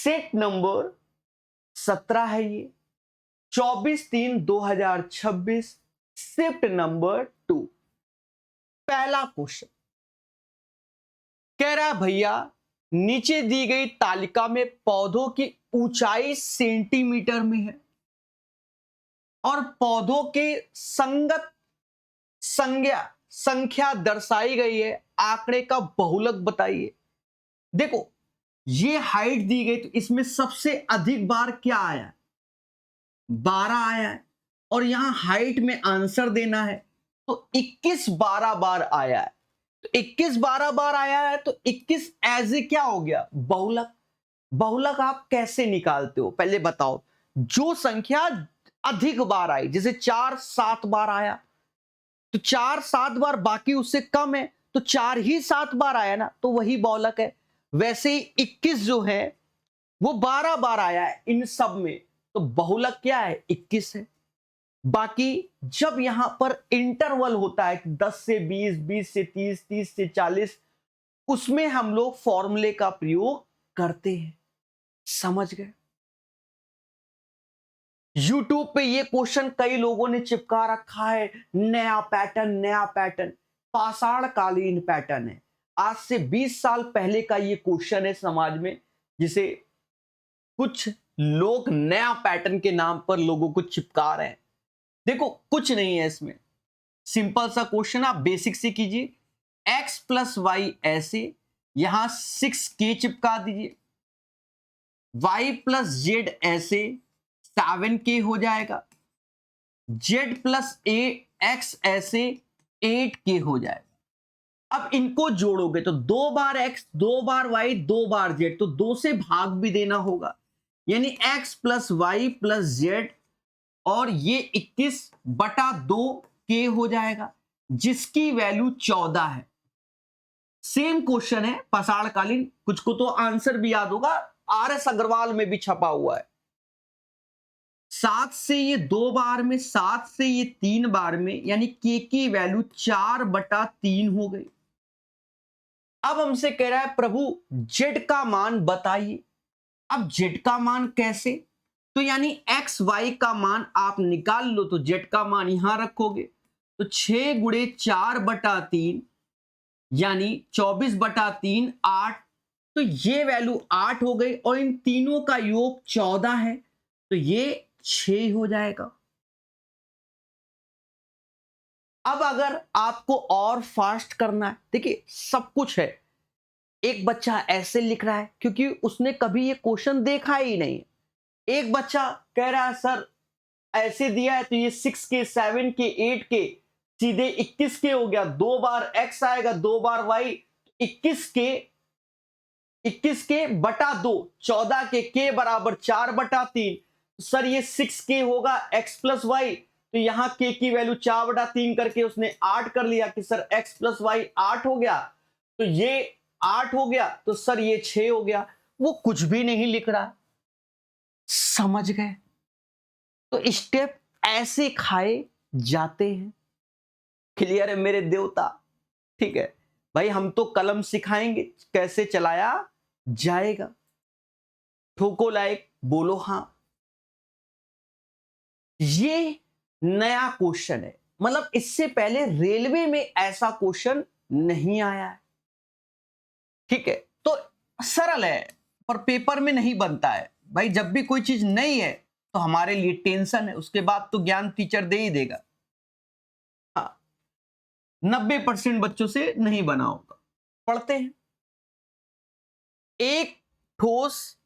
Set number 17 है ये, 24/3/2026, shift number 2। पहला क्वेश्चन कह रहा है भैया नीचे दी गई तालिका में पौधों की ऊंचाई सेंटीमीटर में है और पौधों के संगत संख्या दर्शाई गई है, आंकड़े का बहुलक बताइए। देखो ये हाइट दी गई तो इसमें सबसे अधिक बार क्या आया, 12 आया है, और यहां हाइट में आंसर देना है तो 21-12 बार आया है। तो 21-12 बार आया है तो 21 एज ए क्या हो गया, बहुलक। बहुलक आप कैसे निकालते हो पहले बताओ। जो संख्या अधिक बार आई, जैसे 4-7 बार आया तो 4-7 बार, बाकी उससे कम है तो 4 ही 7 बार आया ना, तो वही बहुलक है। वैसे ही 21 जो है वो 12 बार आया है इन सब में, तो बहुलक क्या है, 21 है। बाकी जब यहां पर इंटरवल होता है 10 से 20, 20 से 30, 30 से 40, उसमें हम लोग फॉर्मूले का प्रयोग करते हैं। समझ गए। YouTube पे ये क्वेश्चन कई लोगों ने चिपका रखा है, नया पैटर्न, पाषाण कालीन पैटर्न है। आज से 20 साल पहले का ये क्वेश्चन है समाज में, जिसे कुछ लोग नया पैटर्न के नाम पर लोगों को चिपका रहे हैं। देखो कुछ नहीं है इसमें, सिंपल सा क्वेश्चन, आप बेसिक से कीजिए। x + y ऐसे, यहां 6k चिपका दीजिए, y + z ऐसे 7k हो जाएगा, z + x ऐसे 8k हो जाएगा। अब इनको जोड़ोगे तो 2 बार x, 2 बार y, 2 बार z, तो 2 से भाग भी देना होगा, यानी x + y + z, और ये 21/2k हो जाएगा, जिसकी वैल्यू 14 है। सेम क्वेश्चन है पाषाणकालीन, कुछ को तो आंसर भी याद होगा, RS अग्रवाल में भी छपा हुआ है। 7 से ये 2 बार में, 7 से ये 3 बार में, यानी k की वैल्यू 4/3 हो गई। अब हमसे कह रहा है प्रभु z का मान बताइए। अब z का मान कैसे, तो यानी x y का मान आप निकाल लो, तो z का मान यहां रखोगे तो 6 × 4/3 यानी 24/3 8, तो ये वैल्यू 8 हो गई, और इन तीनों का योग 14 है, तो ये 6 हो जाएगा। अब अगर आपको और फास्ट करना है, देखिए सब कुछ है। एक बच्चा ऐसे लिख रहा है क्योंकि उसने कभी ये क्वेश्चन देखा ही नहीं। एक बच्चा कह रहा है सर ऐसे दिया है तो ये 6k 7k 8k सीधे 21k हो गया, 2 बार x आएगा, 2 बार y, 21k 2, 14 के k बराबर 4/3। सर ये 6k होगा x + y, तो यहां k की वैल्यू 4/3 करके उसने 8 कर लिया कि सर x + y 8 हो गया, तो ये 8 हो गया, तो सर ये 6 हो गया। वो कुछ भी नहीं लिख रहा। समझ गए। तो स्टेप ऐसे खाए जाते हैं। क्लियर है मेरे देवता। ठीक है भाई, हम तो कलम सिखाएंगे कैसे चलाया जाएगा। ठोको लाइक, बोलो हां। ये नया क्वेश्चन है, मतलब इससे पहले रेलवे में ऐसा क्वेश्चन नहीं आया है। ठीक है, तो सरल है पर पेपर में नहीं बनता है भाई। जब भी कोई चीज नहीं है तो हमारे लिए टेंशन है, उसके बाद तो ज्ञान टीचर दे ही देगा। हाँ, 90% बच्चों से नहीं बना होगा। पढ़ते हैं। एक ठोस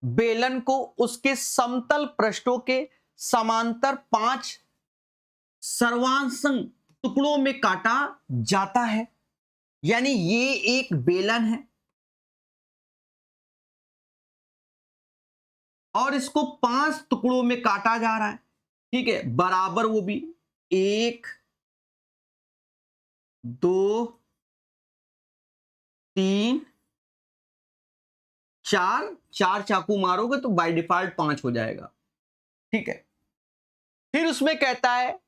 बेलन को उसके समतल पृष्ठों के समांतर 5 सर्वांशंग टुकड़ों में काटा जाता है, यानी ये एक बेलन है और इसको 5 टुकड़ों में काटा जा रहा है। ठीक है, बराबर वो भी 1 2 3 4 चाकू मारोगे तो बाय डिफॉल्ट 5 हो जाएगा। ठीक है, फिर उसमें कहता है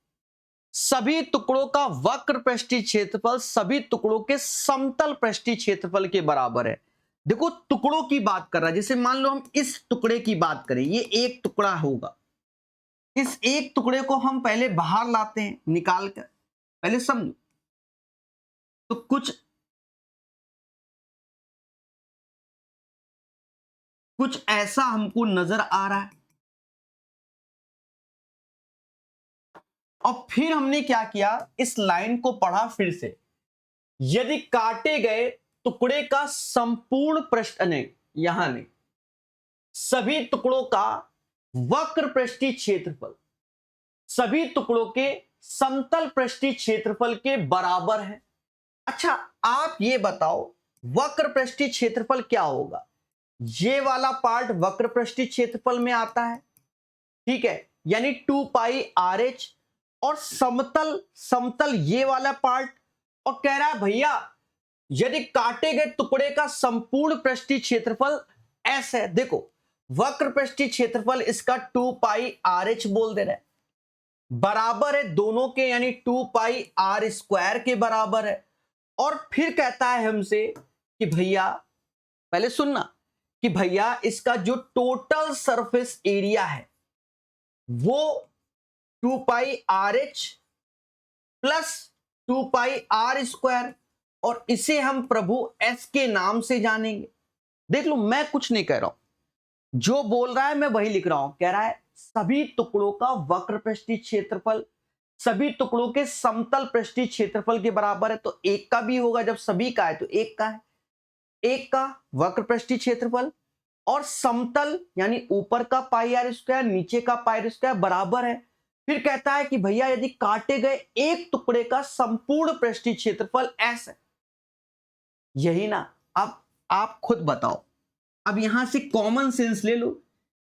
सभी टुकड़ों का वक्र पृष्ठीय क्षेत्रफल सभी टुकड़ों के समतल पृष्ठीय क्षेत्रफल के बराबर है। देखो टुकड़ों की बात कर रहा है, जैसे मान लो हम इस टुकड़े की बात करें, ये एक टुकड़ा होगा, इस एक टुकड़े को हम पहले बाहर लाते हैं निकाल कर, पहले समझो। तो कुछ ऐसा हमको नजर आ रहा है, और फिर हमने क्या किया, इस लाइन को पढ़ा फिर से। यदि काटे गए टुकड़े का संपूर्ण पृष्ठ नहीं, यहां नहीं, सभी टुकड़ों का वक्र पृष्ठीय क्षेत्रफल सभी टुकड़ों के समतल पृष्ठीय क्षेत्रफल के बराबर है। अच्छा, आप ये बताओ वक्र पृष्ठीय क्षेत्रफल क्या होगा? ये वाला पार्ट वक्र पृष्ठीय क्षेत्रफल में आता है, ठीक है, यानी 2 पाई आर एच, और समतल समतल ये वाला पार्ट, और कह रहा है भैया यदि काटे गए टुकड़े का संपूर्ण पृष्ठीय क्षेत्रफल एस है। देखो वक्र पृष्ठीय क्षेत्रफल इसका 2 पाई आर एच बोल दे रहा है, बराबर है दोनों के, यानी 2 पाई आर स्क्वायर के बराबर है। और फिर कहता है हमसे कि भैया, पहले सुनना, कि भैया इसका जो टोटल सरफेस एरिया है वो 2 pi R H plus 2 pi R square, और इसे हम प्रभु एस के नाम से जानेंगे। देख लो मैं कुछ नहीं कह रहा हूं, जो बोल रहा है मैं वही लिख रहा हूं। कह रहा है सभी टुकड़ों का वक्र पृष्ठीय क्षेत्रफल सभी टुकड़ों के समतल पृष्ठीय क्षेत्रफल के बराबर है, तो एक का भी होगा, जब सभी का है तो एक का है, एक का वक्र पृष्ठीय क्षेत्रफल और समतल यानी ऊपर का पाई आर स्क्वायर नीचे का पाई आर स्क्वायर बराबर है। फिर कहता है कि भैया यदि काटे गए एक टुकड़े का संपूर्ण पृष्ठीय क्षेत्रफल एस है, यही ना। अब आप खुद बताओ, अब यहां से कॉमन सेंस ले लो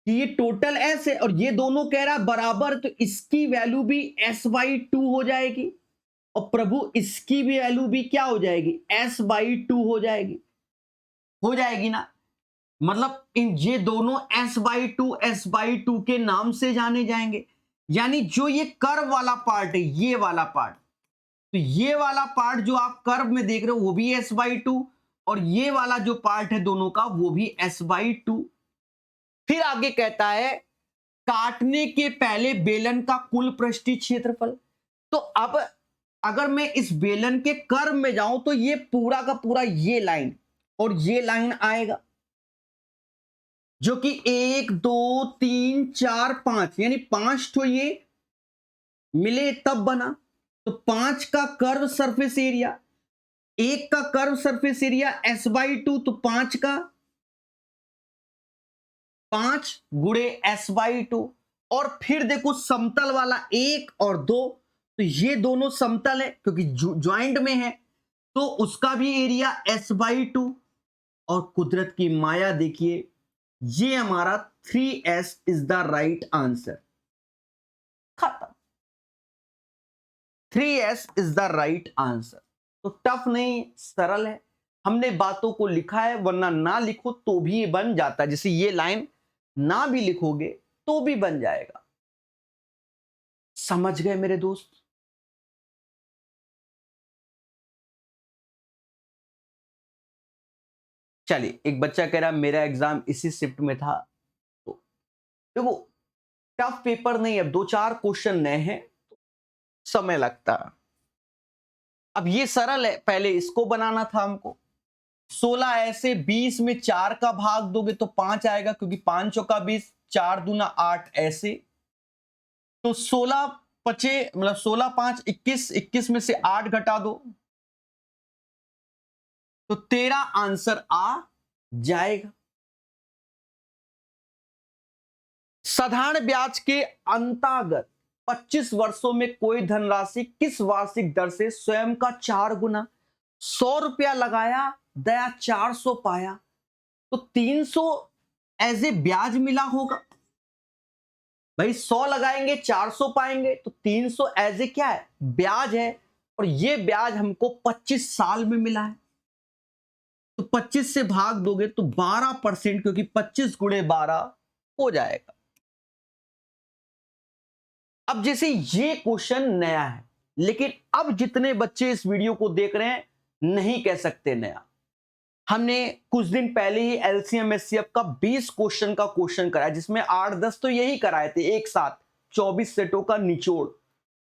कि ये टोटल एस है और ये दोनों कह रहा है बराबर, तो इसकी वैल्यू भी एस बाई 2 हो जाएगी, और प्रभु इसकी भी वैल्यू भी क्या हो जाएगी, एस बाई 2 हो जाएगी ना। मतलब इन ये दोनों एस बाई टू के नाम से जाने जाएंगे। यानी जो ये कर्व वाला पार्ट है, ये वाला पार्ट, तो ये वाला पार्ट जो आप कर्व में देख रहे हो वो भी एस बाई 2, और ये वाला जो पार्ट है दोनों का वो भी एस बाई 2। फिर आगे कहता है काटने के पहले बेलन का कुल पृष्ठीय क्षेत्रफल। तो अब अगर मैं इस बेलन के कर्व में जाऊं तो ये पूरा का पूरा ये लाइन और ये लाइन आएगा, जो कि 1 2 3 4 5 यानी 5 तो ये मिले तब बना। तो 5 का कर्व सरफेस एरिया, एक का curve surface area S by 2, तो 5 का 5 गुणे एस बाई 2। और फिर देखो समतल वाला 1 और 2, तो ये दोनों समतल है क्योंकि ज्वाइंट में है, तो उसका भी एरिया एस बाई 2। और कुदरत की माया देखिए, ये हमारा 3s is the right answer. खत्म, 3s is the right answer. तो टफ नहीं, सरल है। हमने बातों को लिखा है, वरना ना लिखो तो भी ये बन जाता है। जैसे ये लाइन ना भी लिखोगे तो भी बन जाएगा। समझ गए मेरे दोस्त? चलिए, एक बच्चा कह रहा मेरा एग्जाम इसी शिफ्ट में था। तो देखो टफ पेपर नहीं है, 2-4 क्वेश्चन नए हैं तो समय लगता है। अब ये सरल है, पहले इसको बनाना था हमको। 16 ऐसे 20 में 4 का भाग दोगे तो 5 आएगा, क्योंकि 5 चौका 20, 4 दूना 8 ऐसे। तो 16 पचे मतलब 16 5 21, 21 में से 8 घटा दो तो 13 आंसर आ जाएगा। साधारण ब्याज के अंतर्गत 25 वर्षों में कोई धनराशि किस वार्षिक दर से स्वयं का 4 गुना, 100 रुपया लगाया, दया 400 पाया, तो 300 एज ए ब्याज मिला होगा। भाई 100 लगाएंगे 400 पाएंगे, तो 300 एज ए क्या है, ब्याज है। और ये ब्याज हमको 25 साल में मिला है, तो 25 से भाग दोगे तो 12%, क्योंकि 25 गुणे 12 हो जाएगा। अब जैसे ये क्वेश्चन नया है, लेकिन अब जितने बच्चे इस वीडियो को देख रहे हैं नहीं कह सकते नया, हमने कुछ दिन पहले ही एलसीएम एचसीएफ का 20 क्वेश्चन का क्वेश्चन कराया, जिसमें 8-10 तो यही कराए थे एक साथ, 24 सेटों का निचोड़।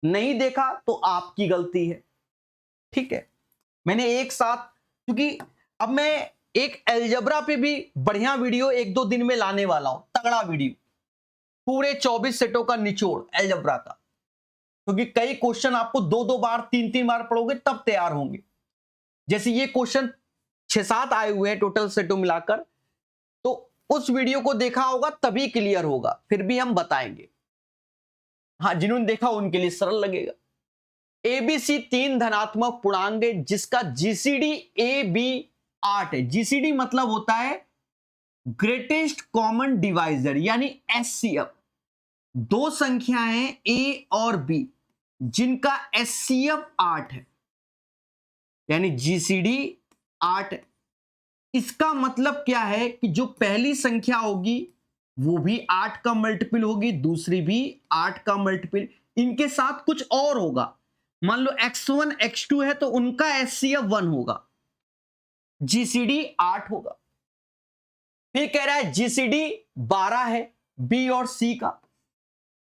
नहीं देखा तो आपकी गलती है, ठीक है। मैंने एक साथ, क्योंकि अब मैं एक अलजेब्रा पे भी बढ़िया वीडियो 1-2 दिन में लाने वाला हूं, तगड़ा वीडियो, पूरे 24 सेटों का निचोड़ अलजेब्रा का, क्योंकि कई क्वेश्चन आपको 2-2 बार 3-3 बार पढ़ोगे तब तैयार होंगे। जैसे ये क्वेश्चन 6-7 आए हुए हैं टोटल सेटों मिलाकर, तो उस वीडियो को देखा होगा तभी क्लियर होगा, फिर भी हम बताएंगे। हाँ, जिन्होंने देखा उनके लिए सरल लगेगा। एबीसी 3 धनात्मक पूर्णांक है जिसका जीसीडी ए बी 8 है। जीसीडी मतलब होता है ग्रेटेस्ट कॉमन डिवाइजर, यानी एचसीएफ। दो संख्याएं ए और बी जिनका एचसीएफ 8 है, यानी जीसीडी 8 है। इसका मतलब क्या है कि जो पहली संख्या होगी वो भी 8 का मल्टीपल होगी, दूसरी भी 8 का मल्टीपल, इनके साथ कुछ और होगा। मान लो x1 x2 है तो उनका एचसीएफ 1 होगा, जीसीडी 8 होगा। फिर कह रहा है जीसीडी 12 है बी और सी का,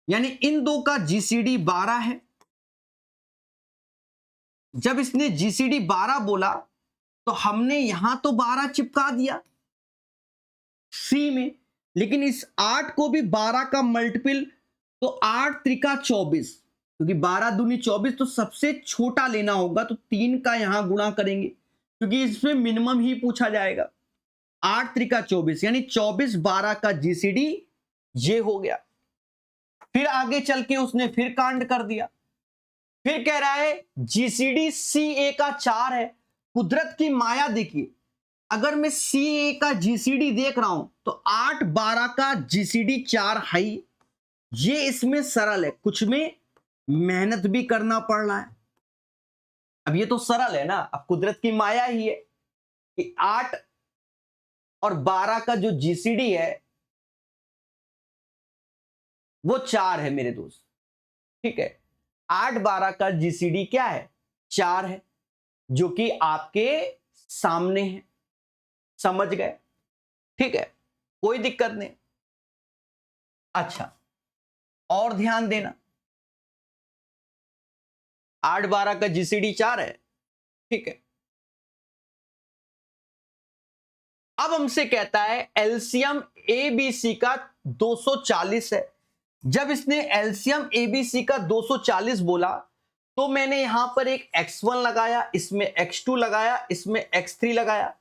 यानी इन दो का जीसीडी 12 है। जब इसने जीसीडी 12 बोला तो हमने यहां तो 12 चिपका दिया सी में, लेकिन इस 8 को भी 12 का मल्टीपल, तो 8 त्रिका 24, क्योंकि 12 दूनी 24, तो सबसे छोटा लेना होगा, तो 3 का यहां गुणा करेंगे क्योंकि इसमें मिनिमम ही पूछा जाएगा। 8 त्रिका 24, यानी 24 12 का जीसीडी ये हो गया। फिर आगे चल के उसने फिर कांड कर दिया, फिर कह रहा है जीसीडी सी ए का 4 है। कुदरत की माया देखिए, अगर मैं सी ए का जीसीडी देख रहा हूं तो 8 12 का जीसीडी 4 है। ये इसमें सरल है, कुछ में मेहनत भी करना पड़ रहा है। अब ये तो सरल है ना, अब कुदरत की माया ही है कि 8 और 12 का जो जीसीडी है वो 4 है मेरे दोस्त, ठीक है। 8-12 का जीसीडी क्या है? 4 है, जो कि आपके सामने है, समझ गए? ठीक है, कोई दिक्कत नहीं। अच्छा, और ध्यान देना, 8-12 का जीसीडी 4 है, ठीक है। अब हमसे कहता है एलसीएम एबीसी का 240 है। जब इसने एलसीएम एबीसी का 240 बोला तो मैंने यहां पर एक x1 लगाया, इसमें x2 लगाया, इसमें x3 लगाया।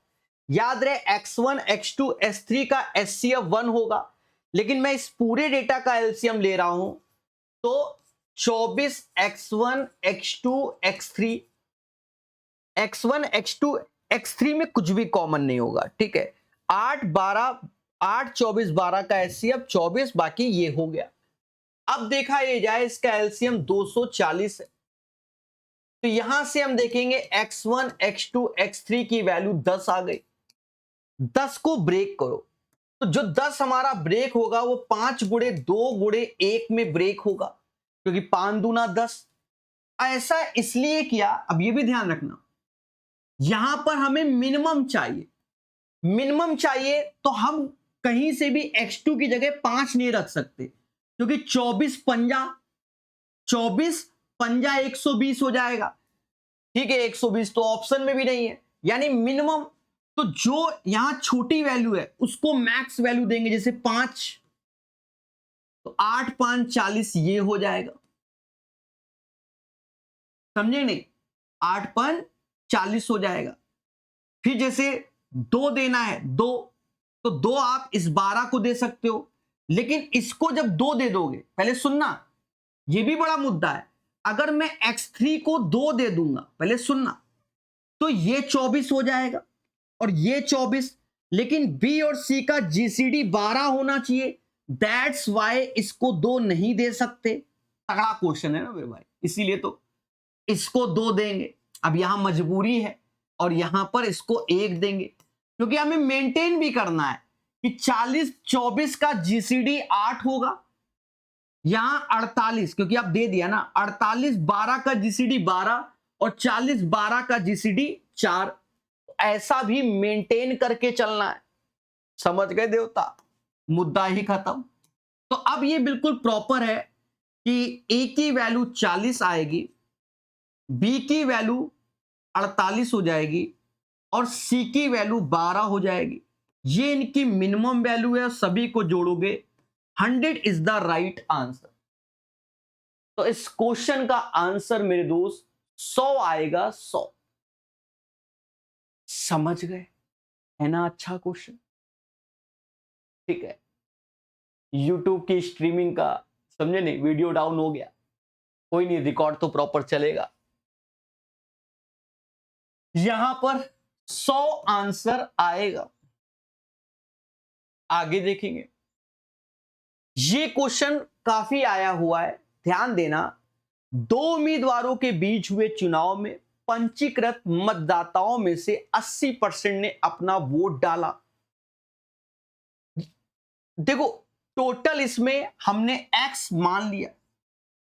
याद रहे x1 x2 x3 का एचसीएफ 1 होगा, लेकिन मैं इस पूरे डेटा का एलसीएम ले रहा हूं तो 24 x1 x2 x3, x1 x2 x3 में कुछ भी कॉमन नहीं होगा, ठीक है। 8 24 12 का एचसीएफ 24, बाकी ये हो गया। अब देखा ये जाए इसका एलसीएम 240 है, तो यहां से हम देखेंगे x1 x2 x3 की वैल्यू 10 आ गई। 10 को ब्रेक करो, तो जो 10 हमारा ब्रेक होगा वो 5 गुणे 2 गुणे 1 में ब्रेक होगा, क्योंकि 5 दूना 10। ऐसा इसलिए किया, अब ये भी ध्यान रखना, यहां पर हमें मिनिमम चाहिए। मिनिमम चाहिए तो हम कहीं से भी x2 की जगह 5 नहीं रख सकते, क्योंकि 24 पंजा 120 हो जाएगा, ठीक है। 120 तो ऑप्शन में भी नहीं है, यानी मिनिमम, तो जो यहां छोटी वैल्यू है उसको मैक्स वैल्यू देंगे, जैसे 5, तो 8 5 40 ये हो जाएगा, समझे नहीं? 8 5 40 हो जाएगा। फिर जैसे 2 देना है, 2, तो 2 आप इस 12 को दे सकते हो, लेकिन इसको जब 2 दे दोगे, पहले सुनना, ये भी बड़ा मुद्दा है। अगर मैं x3 को 2 दे दूंगा, पहले सुनना, तो ये 24 हो जाएगा और ये 24, लेकिन बी और सी का जीसीडी 12 होना चाहिए, दैट्स वाई इसको 2 नहीं दे सकते। तगड़ा क्वेश्चन है ना मेरे भाई, इसीलिए तो इसको 2 देंगे। अब यहां मजबूरी है और यहां पर इसको 1 देंगे, क्योंकि हमें मेंटेन भी करना है कि 40 24 का जीसीडी 8 होगा, यहां 48, क्योंकि आप दे दिया ना, 48 12 का जीसीडी 12 और 40 12 का जीसीडी 4, ऐसा भी मेंटेन करके चलना है। समझ गए देवता, मुद्दा ही खत्म। तो अब ये बिल्कुल प्रॉपर है कि ए की वैल्यू 40 आएगी, बी की वैल्यू 48 हो जाएगी और सी की वैल्यू 12 हो जाएगी। ये इनकी मिनिमम वैल्यू है, सभी को जोड़ोगे 100 इज द राइट आंसर। तो इस क्वेश्चन का आंसर मेरे दोस्त 100 आएगा, 100। समझ गए, है ना अच्छा क्वेश्चन? ठीक है, YouTube की स्ट्रीमिंग का समझे नहीं, वीडियो डाउन हो गया, कोई नहीं, रिकॉर्ड तो प्रॉपर चलेगा। यहां पर 100 आंसर आएगा। आगे देखेंगे, ये क्वेश्चन काफी आया हुआ है, ध्यान देना। दो उम्मीदवारों के बीच हुए चुनाव में पंजीकृत मतदाताओं में से 80% ने अपना वोट डाला। देखो, टोटल इसमें हमने एक्स मान लिया,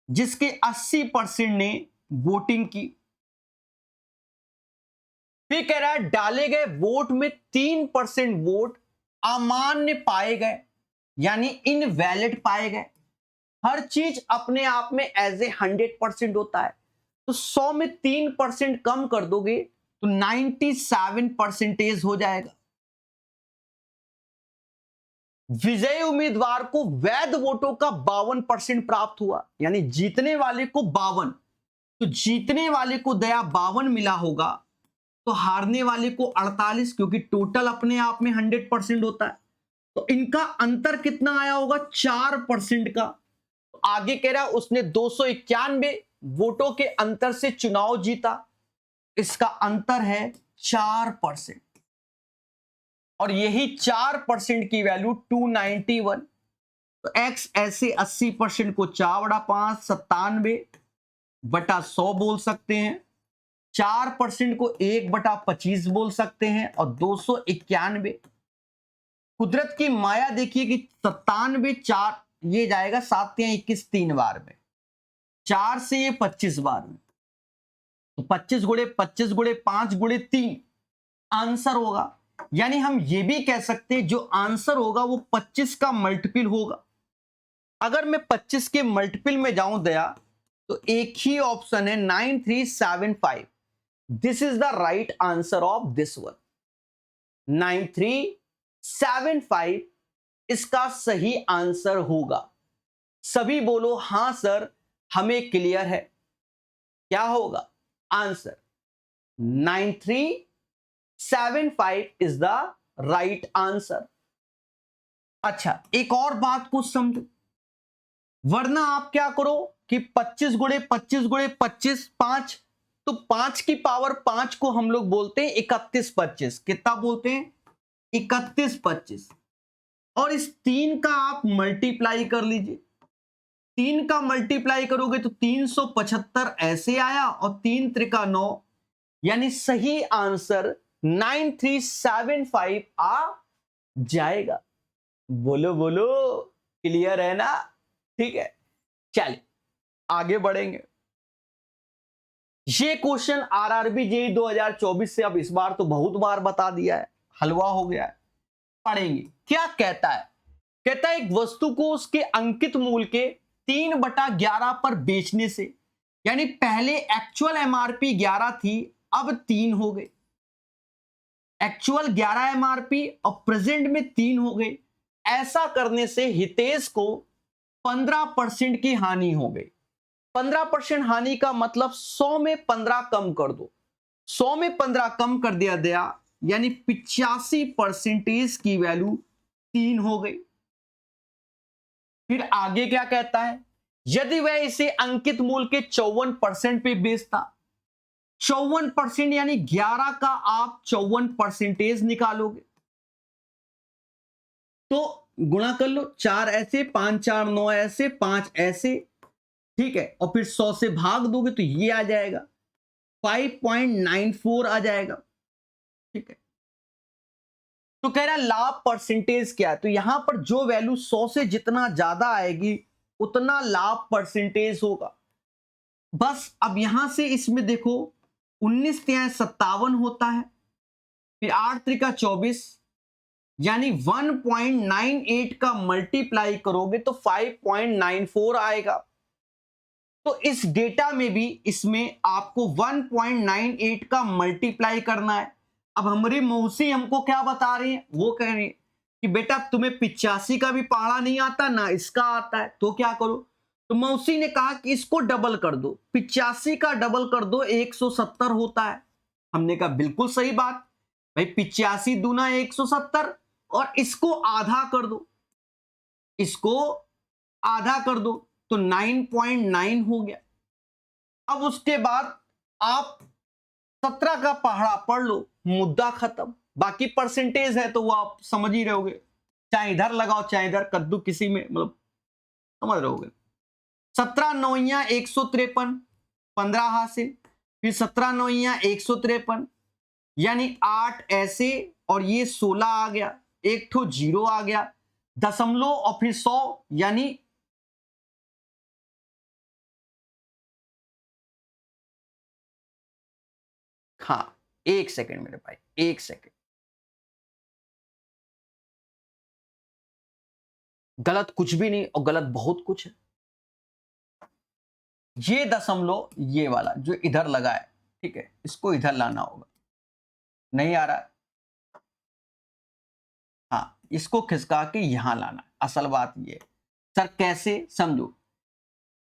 जिसके 80% ने वोटिंग की। फिर कह रहा है डाले गए वोट में 3% वोट अमान्य पाए गए, यानी इनवैलिड पाए गए। हर चीज अपने आप में एज ए 100% होता है, तो 100 में 3% कम कर दोगे तो 97% हो जाएगा। विजयी उम्मीदवार को वैध वोटों का 52% प्राप्त हुआ, यानी जीतने वाले को 52, तो जीतने वाले को दया 52 मिला होगा, तो हारने वाले को 48, क्योंकि टोटल अपने आप में 100% होता है। तो इनका अंतर कितना आया होगा? 4% का। तो आगे कह रहा है उसने 291 वोटों के अंतर से चुनाव जीता, इसका अंतर है 4%, और यही 4% की वैल्यू 291। तो एक्स ऐसे 80% को 4/5 97/100 बोल सकते हैं, 4% को 1/25 बोल सकते हैं, और 291 कुदरत की माया देखिए कि 97 4 ये जाएगा 7 या 21 3 बार में, 4 से ये 25 बार में, तो 25 गुणे 25 गुणे 5 गुणे 3 आंसर होगा। यानी हम ये भी कह सकते हैं जो आंसर होगा वो 25 का मल्टीपल होगा। अगर मैं 25 के मल्टीपल में जाऊं दया, तो एक ही ऑप्शन है 9375। This is the right answer of this one, 9375 इसका सही आंसर होगा। सभी बोलो हां सर, हमें क्लियर है। क्या होगा answer? 9375 is the right answer. अच्छा, एक और बात को समझो, वरना आप क्या करो कि 25 गुणे 25 गुणे 25 5, तो 5 की पावर 5 को हम लोग बोलते हैं 3125। कितना बोलते हैं? 3125। और इस 3 का आप मल्टीप्लाई कर लीजिए, 3 का मल्टीप्लाई करोगे तो 375 ऐसे आया, और 3 त्रिका 9, यानी सही आंसर 9375 आ जाएगा। बोलो बोलो, क्लियर है ना? ठीक है, चलिए आगे बढ़ेंगे। ये क्वेश्चन आरआरबी जेईई 2024 से अब इस बार तो बहुत बार बता दिया है, हलवा हो गया है, पढ़ेंगे। क्या कहता है? कहता है एक वस्तु को उसके अंकित मूल्य के 3/11 पर बेचने से, यानी पहले एक्चुअल एमआरपी 11 थी, अब 3 हो गई। एक्चुअल 11 एमआरपी और प्रेजेंट में 3 हो गई। ऐसा करने से हितेश को 15% की हानि हो गई। 15% हानि का मतलब 100 में 15 कम कर दो, 100 में 15 कम कर दिया गया, यानी 85% की वैल्यू 3 हो गई। फिर आगे क्या कहता है? यदि वह इसे अंकित मूल्य के 54% पे बेचता, 54% यानी 11 का आप 54% निकालोगे, तो गुणा कर लो, 4 ऐसे 5 4 9 ऐसे 5 ऐसे, ठीक है, और फिर 100 से भाग दोगे तो ये आ जाएगा 5.94 आ जाएगा। ठीक है, तो कह रहा है लाभ परसेंटेज क्या है, तो यहां पर जो वैल्यू 100 से जितना ज्यादा आएगी उतना लाभ परसेंटेज होगा। बस अब यहां से इसमें देखो 19 57 होता है, फिर 8 त्रिका 24, यानी 1.98 का मल्टीप्लाई करोगे तो 5.94 आएगा। तो इस डेटा में भी इसमें आपको 1.98 का मल्टीप्लाई करना है। अब हमारी मौसी हमको क्या बता रही है, वो कह रही है कि बेटा तुम्हें 85 का भी पहाड़ा नहीं आता ना इसका आता है, तो क्या करो। तो मौसी ने कहा कि इसको डबल कर दो, 85 का डबल कर दो 170 होता है। हमने कहा बिल्कुल सही बात भाई, 85 दूना 170 और इसको आधा कर दो, इसको आधा कर दो तो 9.9 हो गया। अब उसके बाद आप 17 का पहाड़ा पढ़ लो, मुद्दा खत्म। बाकी परसेंटेज है तो वो आप समझ ही रहोगे, चाहे इधर लगाओ चाहे इधर, कद्दू किसी में मतलब समझ रहोगे। 17 नौइया 153, 15 हासिल, फिर 17 नौइया 153, यानी 8 ऐसे और ये 16 आ गया, एक ठो 0 आ गया, दशमलव और फिर 100, यानी हाँ एक सेकंड मेरे भाई, एक सेकंड। गलत कुछ भी नहीं और गलत बहुत कुछ है। ये दशमलव ये वाला जो इधर लगा है, ठीक है, इसको इधर लाना होगा, नहीं आ रहा है, हाँ इसको खिसका के यहां लाना है। असल बात ये सर कैसे समझो,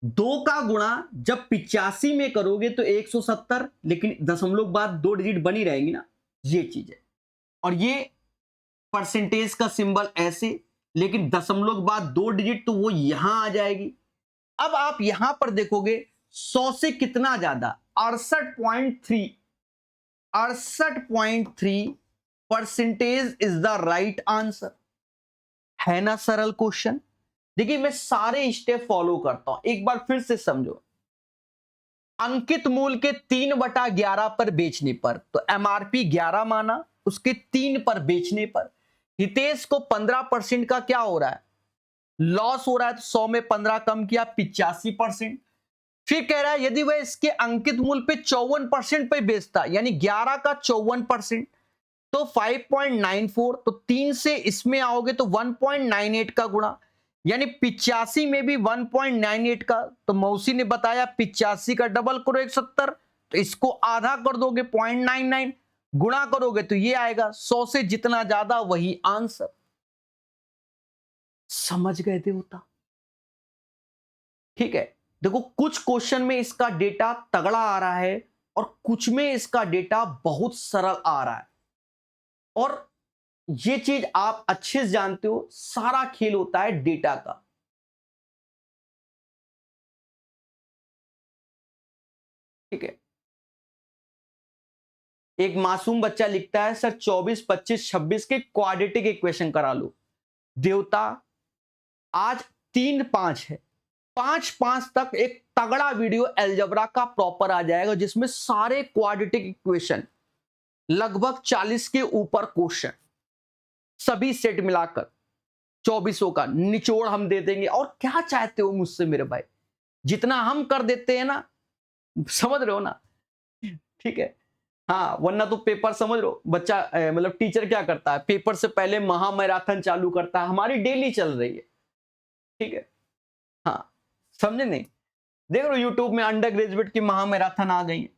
2 का गुणा जब 85 में करोगे तो 170, लेकिन दशमलव बाद 2 डिजिट बनी रहेगी ना, ये चीज है। और ये परसेंटेज का सिंबल ऐसे, लेकिन दशमलव बाद 2 डिजिट तो वो यहां आ जाएगी। अब आप यहां पर देखोगे 100 से कितना ज्यादा, 68.3, 68.3 percentage is the right answer. है ना सरल क्वेश्चन। देखिए मैं सारे स्टेप फॉलो करता हूं, एक बार फिर से समझो। अंकित मूल के 3/11 पर बेचने पर, तो एमआरपी 11 माना, उसके 3 पर बेचने पर हितेश को 15% का क्या हो रहा है, लॉस हो रहा है। तो 100 में 15 कम किया 85%। फिर कह रहा है यदि वह इसके अंकित मूल्य पे 54% पे बेचता, यानी 11 का 54%, तो 5.94, तो 3 से इसमें आओगे तो 1.98 का गुणा, यानी 85 में भी 1.98 का। तो मौसी ने बताया 85 का डबल करो 170, तो इसको आधा कर दोगे 0.99, गुणा करोगे तो ये आएगा। 100 से जितना ज्यादा वही आंसर। समझ गए देवता। ठीक है, देखो कुछ क्वेश्चन में इसका डेटा तगड़ा आ रहा है और कुछ में इसका डेटा बहुत सरल आ रहा है। और ये चीज आप अच्छे से जानते हो, सारा खेल होता है डेटा का। ठीक है, एक मासूम बच्चा लिखता है सर 24, 25, 26 के क्वाड्रेटिक इक्वेशन करा लो। देवता आज 3-5 है, 5-5 तक एक तगड़ा वीडियो अलजेब्रा का प्रॉपर आ जाएगा, जिसमें सारे क्वाड्रेटिक इक्वेशन लगभग 40 के ऊपर क्वेश्चन, सभी सेट मिलाकर 24 का निचोड़ हम दे देंगे। और क्या चाहते हो मुझसे मेरे भाई, जितना हम कर देते हैं ना, समझ रहे हो ना। ठीक है, हाँ वरना तो पेपर समझ लो बच्चा मतलब टीचर क्या करता है, पेपर से पहले महा मैराथन चालू करता है, हमारी डेली चल रही है। ठीक है, हाँ समझे नहीं। देख लो यूट्यूब में अंडर ग्रेजुएट की महा मैराथन आ गई है।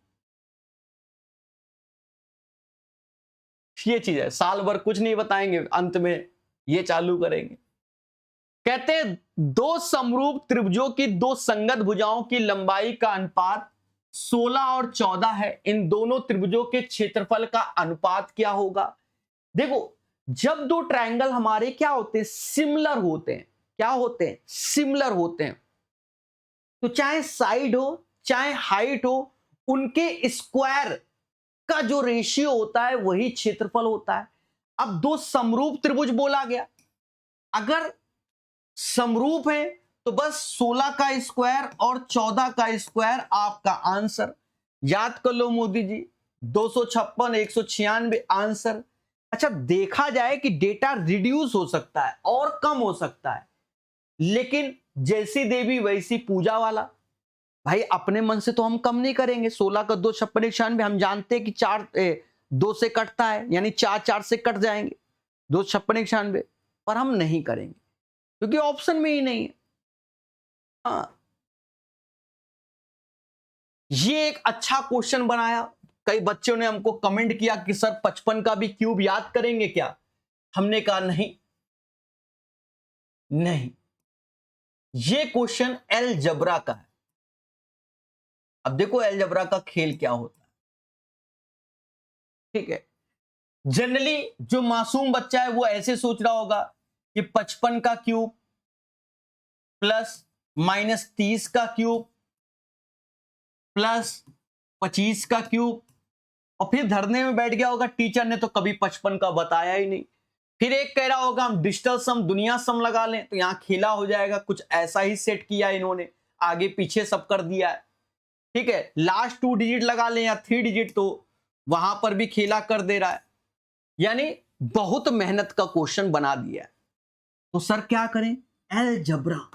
ये चीज है, साल भर कुछ नहीं बताएंगे, अंत में ये चालू करेंगे। कहते हैं दो समरूप त्रिभुजों की दो संगत भुजाओं की लंबाई का अनुपात 16 और 14 है, इन दोनों त्रिभुजों के क्षेत्रफल का अनुपात क्या होगा। देखो जब दो ट्रायंगल हमारे क्या होते हैं, सिमिलर होते हैं, क्या होते हैं, सिमिलर होते हैं, तो चाहे साइड हो चाहे हाइट हो, उनके स्क्वायर का जो रेशियो होता है वही क्षेत्रफल होता है। अब दो समरूप त्रिभुज बोला गया, अगर समरूप है तो बस 16 का स्क्वायर और 14 का स्क्वायर आपका आंसर। याद कर लो मोदी जी, 256, 196 आंसर। अच्छा देखा जाए कि डेटा रिड्यूस हो सकता है और कम हो सकता है, लेकिन जैसी देवी वैसी पूजा वाला। भाई अपने मन से तो हम कम नहीं करेंगे। 16 का 2 56 196 हम जानते हैं कि 2 से कटता है, यानी 4 4 से कट जाएंगे, 2 56 96, पर हम नहीं करेंगे क्योंकि ऑप्शन में ही नहीं है। हाँ, ये एक अच्छा क्वेश्चन बनाया। कई बच्चों ने हमको कमेंट किया कि सर 55 का भी क्यूब याद करेंगे क्या? हमने कहा नहीं, नहीं, ये क्वेश्चन अलजेब्रा का है। अब देखो अलजेब्रा का खेल क्या होता है, ठीक है। जनरली जो मासूम बच्चा है वो ऐसे सोच रहा होगा कि 55 का क्यूब प्लस -30 का क्यूब प्लस 25 का क्यूब, और फिर धरने में बैठ गया होगा, टीचर ने तो कभी 55 का बताया ही नहीं। फिर एक कह रहा होगा हम डिजिटल सम दुनिया सम लगा लें, तो यहां खेला हो जाएगा। कुछ ऐसा ही सेट किया इन्होंने, आगे पीछे सब कर दिया है, ठीक है। लास्ट 2 डिजिट लगा लें या 3 डिजिट, तो वहां पर भी खेला कर दे रहा है, यानी बहुत मेहनत का क्वेश्चन बना दिया है। तो सर क्या करें? अलजेब्रा,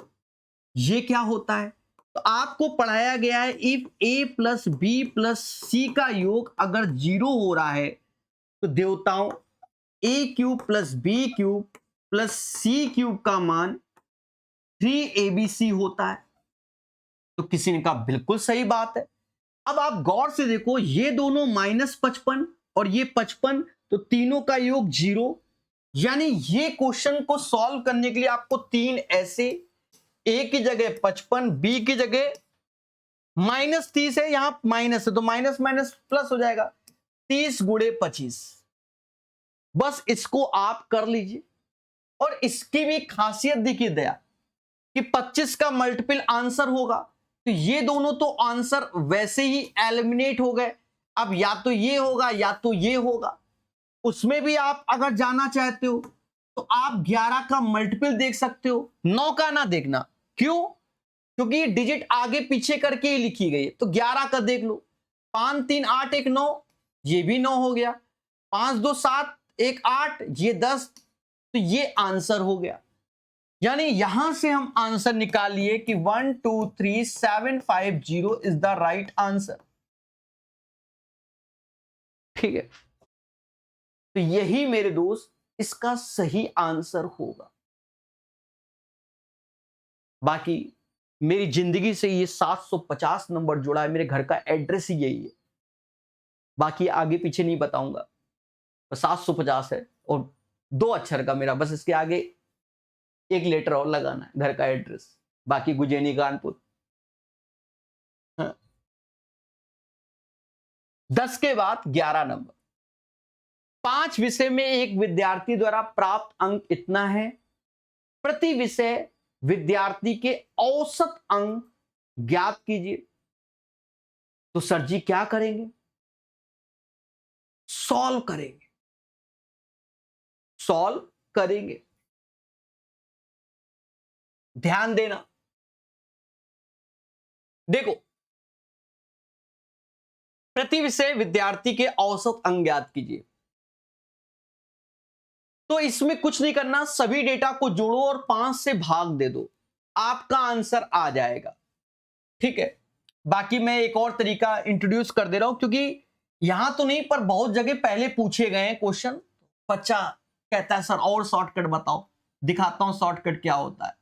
ये क्या होता है? तो आपको पढ़ाया गया है if a plus B plus C का योग अगर 0 हो रहा है तो देवताओं a cube plus B cube plus C cube का मान 3abc होता है। तो किसी ने कहा बिल्कुल सही बात है। अब आप गौर से देखो, ये दोनों -55 और ये 55, तो तीनों का योग 0, यानी ये क्वेश्चन को सॉल्व करने के लिए आपको 3 ऐसे, ए की जगह 55, बी की जगह -30 है, यहां माइनस है तो माइनस माइनस प्लस हो जाएगा, 30 गुणे 25। बस इसको आप कर लीजिए। और इसकी भी खासियत देखिए दया कि 25 का मल्टीपल आंसर होगा, तो ये दोनों तो आंसर वैसे ही एलिमिनेट हो गए। अब या तो ये होगा या तो ये होगा। उसमें भी आप अगर जाना चाहते हो तो आप 11 का मल्टीपल देख सकते हो, 9 का ना देखना। क्यों? क्योंकि डिजिट आगे पीछे करके ही लिखी गई है, तो 11 का देख लो। 5 3 8 1 9, ये भी 9 हो गया। 5 2 7 1 8, ये 10, तो ये आंसर हो गया। यानी यहां से हम आंसर निकालिए कि 1 2 3 7 5 0 इज द राइट आंसर, ठीक है। तो यही मेरे दोस्त इसका सही आंसर होगा। बाकी मेरी जिंदगी से ये 750 नंबर जुड़ा है, मेरे घर का एड्रेस ही यही है। बाकी आगे पीछे नहीं बताऊंगा, बस 750 है और 2 अक्षर का मेरा, बस इसके आगे 1 लेटर और लगाना है, घर का एड्रेस। बाकी गुजेनी कानपुर। हाँ। 10 के बाद 11 नंबर। 5 विषय में एक विद्यार्थी द्वारा प्राप्त अंक इतना है, प्रति विषय विद्यार्थी के औसत अंक ज्ञात कीजिए। तो सर जी क्या करेंगे? सॉल्व करेंगे, सॉल्व करेंगे। ध्यान देना, देखो प्रति विषय विद्यार्थी के औसत अंक ज्ञात कीजिए। तो इसमें कुछ नहीं करना, सभी डेटा को जोड़ो और 5 से भाग दे दो, आपका आंसर आ जाएगा, ठीक है। बाकी मैं एक और तरीका इंट्रोड्यूस कर दे रहा हूं, क्योंकि यहां तो नहीं पर बहुत जगह पहले पूछे गए हैं क्वेश्चन। बच्चा कहता है सर और शॉर्टकट बताओ, दिखाता हूं शॉर्टकट क्या होता है।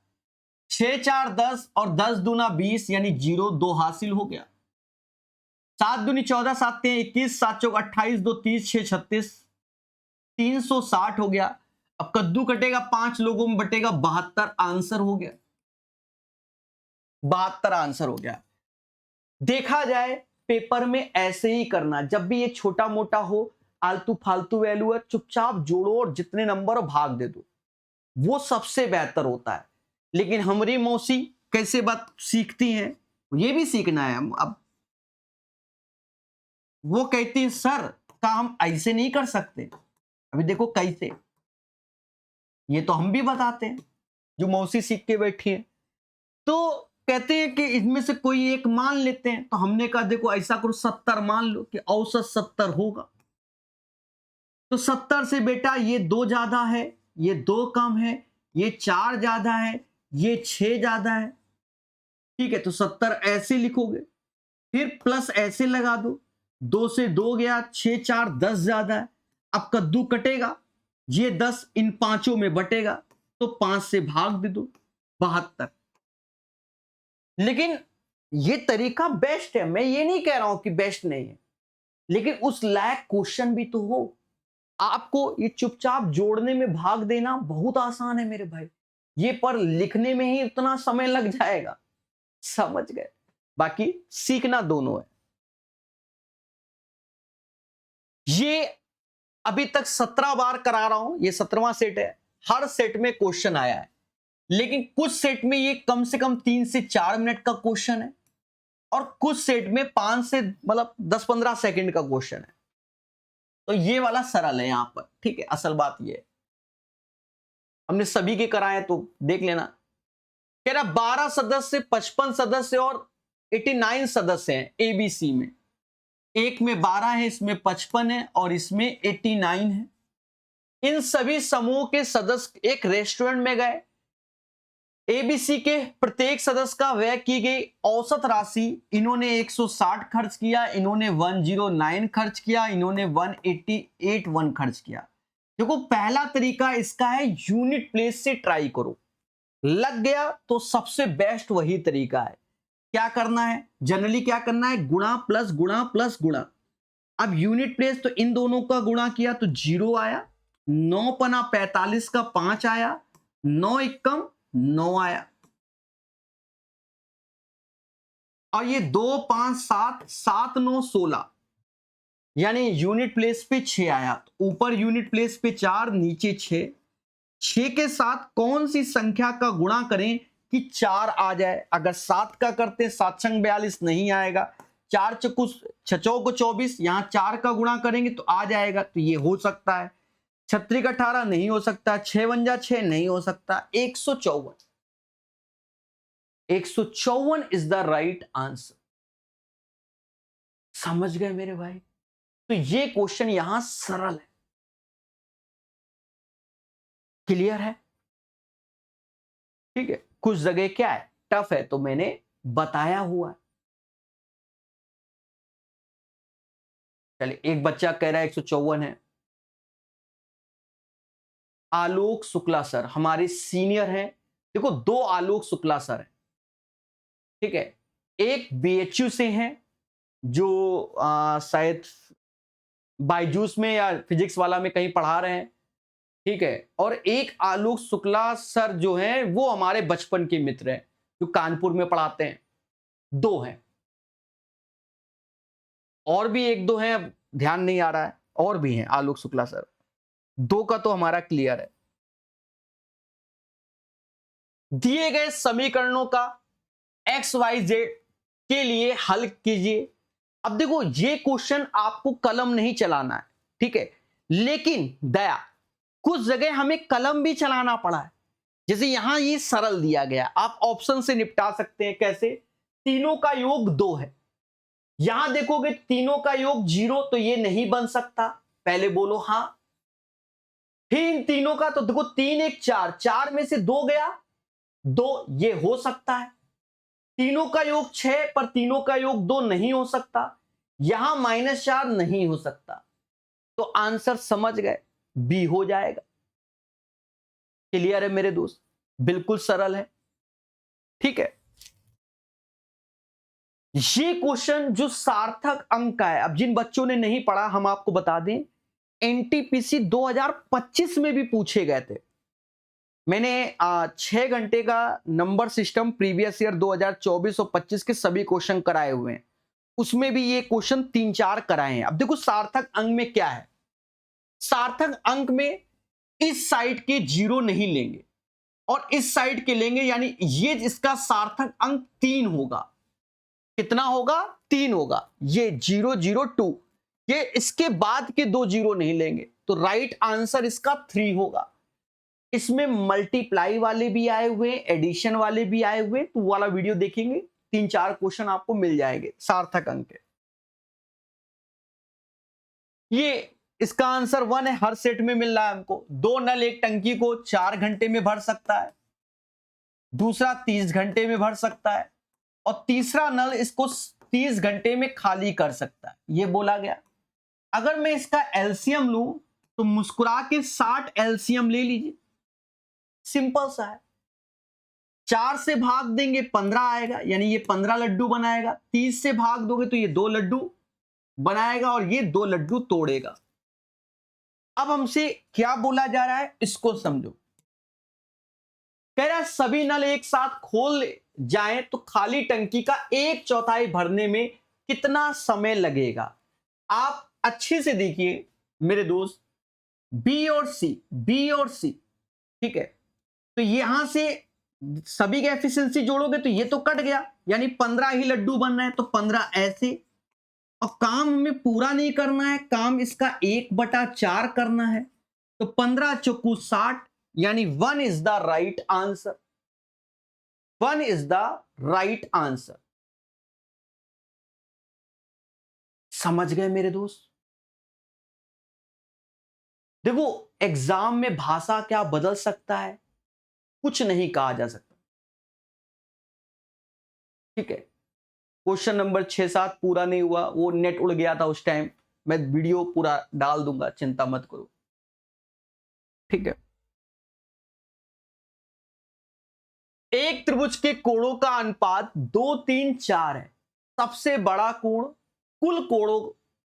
6 4 10 और 10 दूना 20, यानी 0, 2 हासिल हो गया। 7 दूनी 14, 7 3 21, 7 चौक 28, 2 30, 6 36, 360 हो गया। अब कद्दू कटेगा, 5 लोगों में बटेगा, 72 आंसर हो गया। 72 आंसर हो गया। देखा जाए पेपर में ऐसे ही करना, जब भी ये छोटा मोटा हो, आलतू फालतू वैल्यू है, चुपचाप जोड़ो और जितने नंबर भाग दे दो, वो सबसे बेहतर होता है। लेकिन हमारी मौसी कैसे बात सीखती हैं, ये भी सीखना है। अब वो कहती है सर का हम ऐसे नहीं कर सकते, अभी देखो कैसे, ये तो हम भी बताते हैं जो मौसी सीख के बैठी है। तो कहते हैं कि इसमें से कोई एक मान लेते हैं, तो हमने कहा देखो ऐसा करो 70 मान लो कि औसत 70 होगा। तो 70 से बेटा ये 2 ज्यादा है, ये 2 कम है, ये 4 ज्यादा है, ये 6 ज्यादा है, ठीक है। तो 70 ऐसे लिखोगे, फिर प्लस ऐसे लगा दो, 2 से 2 गया, 6 4 10 ज्यादा है। अब कद्दू कटेगा, ये 10 इन पांचों में बटेगा, तो 5 से भाग दे दो, 72। लेकिन ये तरीका बेस्ट है, मैं ये नहीं कह रहा हूं कि बेस्ट नहीं है, लेकिन उस लायक क्वेश्चन भी तो हो। आपको ये चुपचाप जोड़ने में भाग देना बहुत आसान है मेरे भाई, ये पर लिखने में ही इतना समय लग जाएगा, समझ गए। बाकी सीखना दोनों है। ये अभी तक 17 बार करा रहा हूं, ये 17वां सेट है। हर सेट में क्वेश्चन आया है, लेकिन कुछ सेट में ये कम से कम 3 से 4 मिनट का क्वेश्चन है, और कुछ सेट में 5 से मतलब 10-15 सेकंड का क्वेश्चन है। तो ये वाला सरल है यहां पर, ठीक है। असल बात ये है, हमने सभी के कराए तो देख लेना। कह रहा 12 सदस्य, 55 सदस्य और 89 सदस्य हैं एबीसी में। एक में 12 है, इसमें 55 है और इसमें 89 है। इन सभी समूह के सदस्य एक रेस्टोरेंट में गए। एबीसी के प्रत्येक सदस्य का व्यय की गई औसत राशि, इन्होंने 160 खर्च किया, इन्होंने 109 खर्च किया, इन्होंने 181 खर्च किया। देखो पहला तरीका इसका है यूनिट प्लेस से ट्राई करो, लग गया तो सबसे बेस्ट वही तरीका है। क्या करना है, जनरली क्या करना है, गुणा प्लस गुणा प्लस गुणा। अब यूनिट प्लेस तो इन दोनों का गुणा किया तो 0 आया, 9 पना 45 का 5 आया, 9 एकम 9 आया, और ये 2 5 7 7 9 16, यानी यूनिट प्लेस पे 6 आया। तो ऊपर यूनिट प्लेस पे 4, नीचे 6। 6 के साथ कौन सी संख्या का गुणा करें कि 4 आ जाए। अगर 7 का करते 7 छंग 42 नहीं आएगा, 4 चौको 24, यहां 4 का गुणा करेंगे तो आ जाएगा, तो ये हो सकता है। 36 18 नहीं हो सकता, 6 × 6 नहीं हो सकता, 154। 154 इज द राइट आंसर। समझ गए मेरे भाई। तो ये क्वेश्चन यहां सरल है, क्लियर है, ठीक है। कुछ जगह क्या है टफ है, तो मैंने बताया हुआ है। चलिए, एक बच्चा कह रहा है 154 है। आलोक शुक्ला सर हमारे सीनियर हैं। देखो 2 आलोक शुक्ला सर हैं, ठीक है। एक बीएचयू से हैं, जो शायद बायजूस में या फिजिक्स वाला में कहीं पढ़ा रहे हैं, ठीक है। और एक आलोक शुक्ला सर जो हैं वो हमारे बचपन के मित्र हैं, जो कानपुर में पढ़ाते हैं। 2 हैं, और भी 1-2 हैं, अब ध्यान नहीं आ रहा है, और भी हैं आलोक शुक्ला सर। 2 का तो हमारा क्लियर है। दिए गए समीकरणों का XYZ के लिए हल कीजिए। अब देखो ये क्वेश्चन आपको कलम नहीं चलाना है, ठीक है, लेकिन दया कुछ जगह हमें कलम भी चलाना पड़ा है। जैसे यहां ये सरल दिया गया, आप ऑप्शन से निपटा सकते हैं। कैसे, तीनों का योग 2 है, यहां देखोगे तीनों का योग 0, तो ये नहीं बन सकता, पहले बोलो हां। फिर इन तीनों का तो देखो 3 1 4, 4 में से 2 गया, 2, ये हो सकता है। तीनों का योग 6, पर तीनों का योग 2 नहीं हो सकता, यहां -4 नहीं हो सकता, तो आंसर समझ गए, बी हो जाएगा। क्लियर है मेरे दोस्त, बिल्कुल सरल है, ठीक है। ये क्वेश्चन जो सार्थक अंक का है, अब जिन बच्चों ने नहीं पढ़ा हम आपको बता दें, एनटीपीसी 2025 में भी पूछे गए थे। मैंने 6 घंटे का नंबर सिस्टम प्रीवियस ईयर 2024 और 25 के सभी क्वेश्चन कराए हुए हैं, उसमें भी ये क्वेश्चन 3-4 कराए हैं। अब देखो सार्थक अंक में क्या है, सार्थक अंक में इस साइड के 0 नहीं लेंगे और इस साइड के लेंगे, यानी ये इसका सार्थक अंक 3 होगा। कितना होगा, 3 होगा। ये 0 0 2, ये इसके बाद के 2 0 नहीं लेंगे, तो राइट आंसर इसका 3 होगा। इसमें मल्टीप्लाई वाले भी आए हुए, एडिशन वाले भी आए हुए, तो वाला वीडियो देखेंगे, 3-4 क्वेश्चन आपको मिल जाएंगे सार्थक अंक के। ये इसका आंसर 1 है, हर सेट में मिल रहा है हमको। 2 नल एक टंकी को 4 घंटे में भर सकता है, दूसरा 30 घंटे में भर सकता है, और तीसरा नल इसको 30 घंटे में खाली कर सकता है, ये बोला गया। अगर मैं इसका एलसीएम लूं तो मुस्कुरा के 60 एलसीएम ले लीजिए, सिंपल सा है। 4 से भाग देंगे 15 आएगा, यानी ये 15 लड्डू बनाएगा। 30 से भाग दोगे तो ये 2 लड्डू बनाएगा और ये 2 लड्डू तोड़ेगा। अब हमसे क्या बोला जा रहा है इसको समझो। कह रहा है सभी नल एक साथ खोल जाएं तो खाली टंकी का 1/4 भरने में कितना समय लगेगा। आप अच्छे से देखिए मेरे दोस्त, बी और सी, ठीक है। तो यहां से सभी का एफिशिएंसी जोड़ोगे तो ये तो कट गया, यानी 15 ही लड्डू बन रहे हैं, तो 15 ऐसे। और काम हमें पूरा नहीं करना है, काम इसका 1/4 करना है, तो 15 चौकू 60, यानी 1 is the right answer. 1 is the right answer. समझ गए मेरे दोस्त? देखो, एग्जाम में भाषा क्या बदल सकता है, कुछ नहीं कहा जा सकता, ठीक है। क्वेश्चन नंबर 6-7 पूरा नहीं हुआ, वो नेट उड़ गया था उस टाइम, मैं वीडियो पूरा डाल दूंगा, चिंता मत करो, ठीक है। एक त्रिभुज के कोणों का अनुपात 2, 3, 4 है। सबसे बड़ा कोण कुल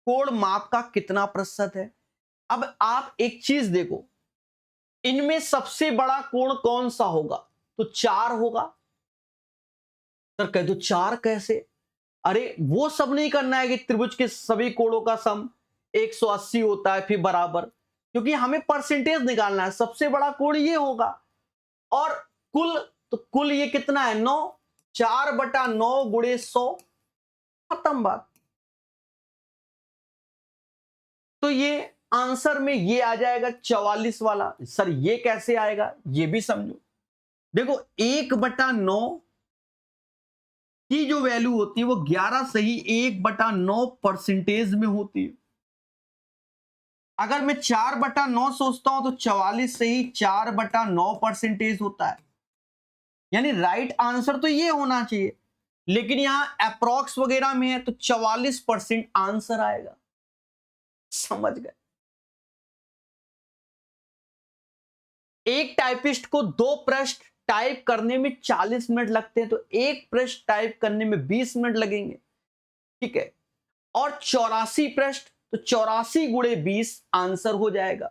कोण माप का कितना प्रतिशत है। अब आप एक चीज देखो, इनमें सबसे बड़ा कोण कौन सा होगा, तो 4 होगा। सर कह दो 4 कैसे? अरे वो सब नहीं करना है कि त्रिभुज के सभी कोणों का सम 180 होता है फिर बराबर, क्योंकि हमें परसेंटेज निकालना है। सबसे बड़ा कोण ये होगा, और कुल, तो कुल ये कितना है 9, 4/9 गुणे 100, खत्म बात। तो ये आंसर में ये आ जाएगा 44 वाला। सर ये कैसे आएगा, ये भी समझो। देखो 1/9 की जो वैल्यू होती है वो 11 से ही 1/9 परसेंटेज में होती है। अगर मैं 4/9 सोचता हूं तो 44 से ही 4/9 परसेंटेज होता है, यानी राइट आंसर तो ये होना चाहिए, लेकिन यहां अप्रॉक्स वगैरह में है तो 44% आंसर आएगा। समझ गए? एक टाइपिस्ट को 2 पृष्ठ टाइप करने में 40 मिनट लगते हैं, तो एक पृष्ठ टाइप करने में 20 मिनट लगेंगे, ठीक है। और 84 पृष्ठ, तो 84 गुणे 20 आंसर हो जाएगा।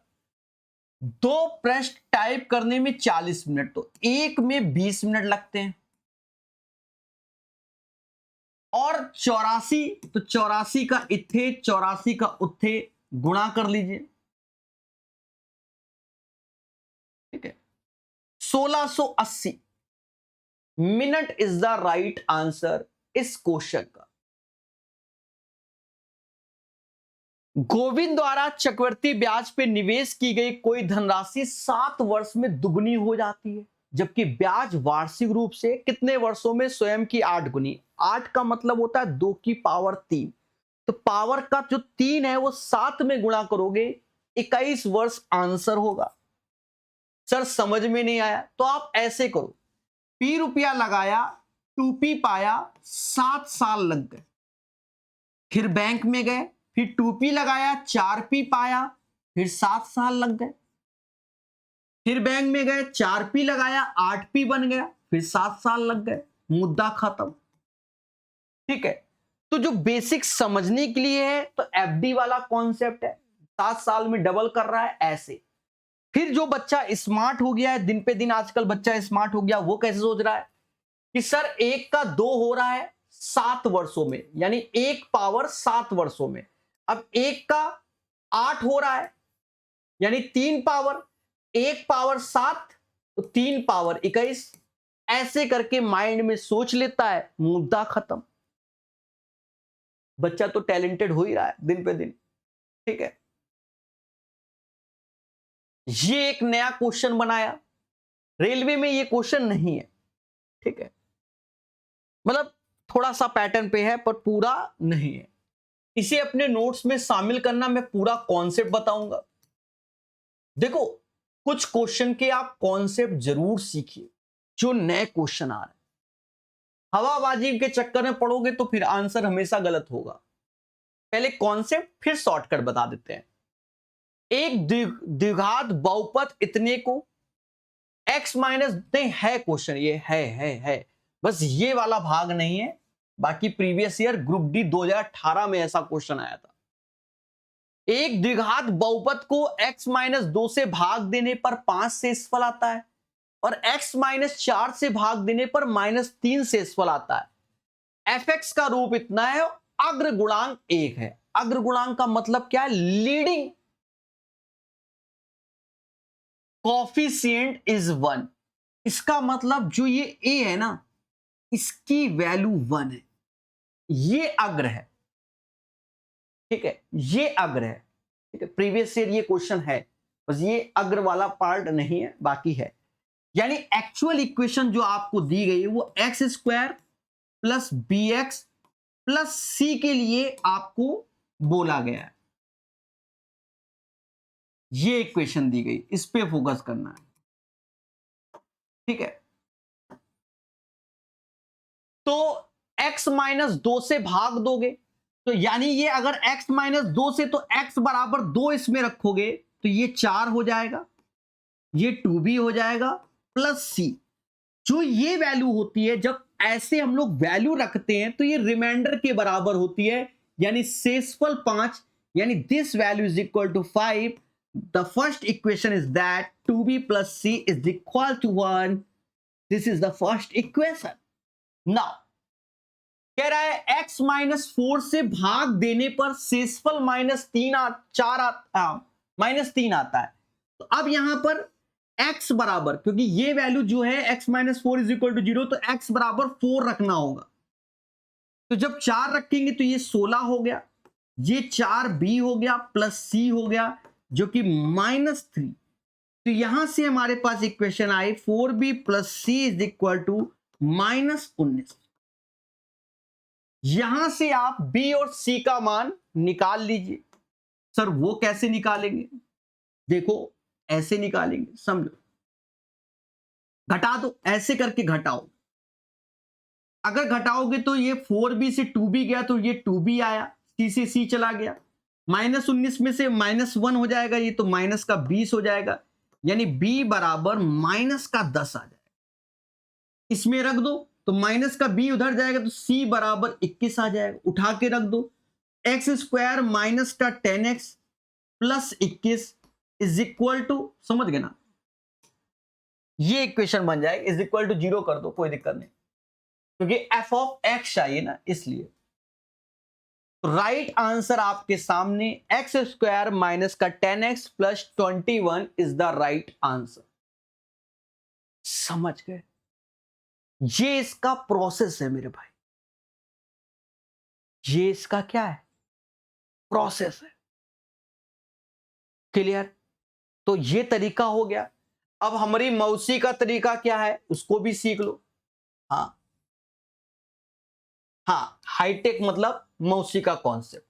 2 पृष्ठ टाइप करने में 40 मिनट, तो एक में 20 मिनट लगते हैं। और 84, तो 84 का इत्थे 84 का उत्थे गुणा कर लीजिए, ठीक है। 1680 minute is the right answer इस क्वेश्चन का। गोविंद द्वारा चक्रवृद्धि ब्याज पे निवेश की गई कोई धनराशि 7 वर्ष में दुगनी हो जाती है, जबकि ब्याज वार्षिक रूप से कितने वर्षों में स्वयं की 8 गुनी। 8 का मतलब होता है 2 की पावर 3, तो पावर का जो 3 है वो 7 में गुणा करोगे, 21 वर्ष आंसर होगा। सर समझ में नहीं आया, तो आप ऐसे करो, P रुपया लगाया, 2P पाया, 7 साल लग गए। फिर बैंक में गए, फिर 2P लगाया, 4P पाया, फिर 7 साल लग गए। फिर बैंक में गए, 4P लगाया, 8P बन गया, फिर 7 साल लग गए, मुद्दा खत्म, ठीक है। तो जो बेसिक समझने के लिए है, तो FD वाला कॉन्सेप्ट है, 7 साल में डबल कर रहा है ऐसे। फिर जो बच्चा स्मार्ट हो गया है, दिन पे दिन आजकल बच्चा स्मार्ट हो गया, वो कैसे सोच रहा है कि सर 1 का 2 हो रहा है 7 वर्षों में, यानी 1 पावर 7 वर्षों में। अब 1 का 8 हो रहा है, यानी 3 पावर, 1 पावर 7, तो 3 पावर 21, ऐसे करके माइंड में सोच लेता है, मुद्दा खत्म। बच्चा तो टैलेंटेड हो ही रहा है दिन पे दिन, ठीक है। ये एक नया क्वेश्चन बनाया, रेलवे में ये क्वेश्चन नहीं है, ठीक है। मतलब थोड़ा सा पैटर्न पे है पर पूरा नहीं है। इसे अपने नोट्स में शामिल करना, मैं पूरा कॉन्सेप्ट बताऊंगा। देखो कुछ क्वेश्चन के आप कॉन्सेप्ट जरूर सीखिए जो नए क्वेश्चन आ रहे हैं, हवाबाजी के चक्कर में पड़ोगे तो फिर आंसर हमेशा गलत होगा। पहले कॉन्सेप्ट फिर शॉर्टकट बता देते हैं। एक द्विघात बहुपद इतने को x माइनस नहीं है, क्वेश्चन ये है बस ये वाला भाग नहीं है, बाकी प्रीवियस ईयर ग्रुप डी 2018 में ऐसा क्वेश्चन आया था। एक द्विघात बहुपद को x माइनस 2 से भाग देने पर 5 शेषफल आता है और x माइनस 4 से भाग देने पर -3 शेषफल आता है। fx का रूप इतना है, अग्र गुणांक 1 है। अग्र गुणांक का मतलब क्या है? Leading coefficient is 1। इसका मतलब जो ये a है ना, इसकी वैल्यू 1 है, ये अग्र है। ठीक है, ये अग्र है। ठीक है, प्रीवियस ईयर ये क्वेश्चन है, बस ये अग्र वाला पार्ट नहीं है, बाकी है। यानी एक्चुअल इक्वेशन जो आपको दी गई है वो X square plus B X plus C के लिए आपको बोला गया है। ये इक्वेशन दी गई, इस पे फोकस करना है। ठीक है, तो x माइनस 2 से भाग दोगे तो यानी ये अगर x माइनस 2 से तो x बराबर 2 इसमें रखोगे तो ये 4 हो जाएगा, ये 2b हो जाएगा प्लस c। जो ये वैल्यू होती है, जब ऐसे हम लोग वैल्यू रखते हैं तो ये रिमाइंडर के बराबर होती है, यानी शेषफल 5, यानी this value is equal to 5। The first equation is that 2b plus c is equal to 1। This is the first equation. Now कह रहा है x माइनस 4 से भाग देने पर शेषफल -3 आता है। तो अब यहां पर x बराबर, क्योंकि ये वैल्यू जो है x minus 4 is equal to 0, तो x बराबर 4 रखना होगा। तो जब 4 रखेंगे तो ये 16 हो गया, ये 4b हो गया प्लस c हो गया जो कि -3। तो यहां से हमारे पास इक्वेशन आई 4b plus c is equal to -19। यहां से आप b और c का मान निकाल लीजिए। सर वो कैसे निकालेंगे? देखो ऐसे निकालेंगे, समझो, घटा दो, ऐसे करके घटाओ। अगर घटाओगे तो ये 4b से 2b गया तो ये 2b आया, c से c चला गया, -19 में से -1 हो जाएगा, ये तो माइनस का 20 हो जाएगा, यानी b बराबर माइनस का 10 आ जाएगा। इसमें रख दो तो माइनस का b उधर जाएगा तो c बराबर 21 आ जाएगा। उठा के रख दो, एक्स स्क्वायर माइनस का 10x plus 21 is equal to, समझ गए ना, ये इक्वेशन बन जाएगा। इज इक्वल टू 0 कर दो, कोई दिक्कत नहीं, क्योंकि f ऑफ x चाहिए ना, इसलिए। तो राइट आंसर आपके सामने एक्स स्क्वायर माइनस का 10x plus 21 is the right answer. समझ गए? ये इसका प्रोसेस है मेरे भाई, ये इसका क्या है? प्रोसेस है। क्लियर? तो ये तरीका हो गया। अब हमारी मौसी का तरीका क्या है उसको भी सीख लो। हाँ हाँ, हाईटेक मतलब मौसी का कॉन्सेप्ट।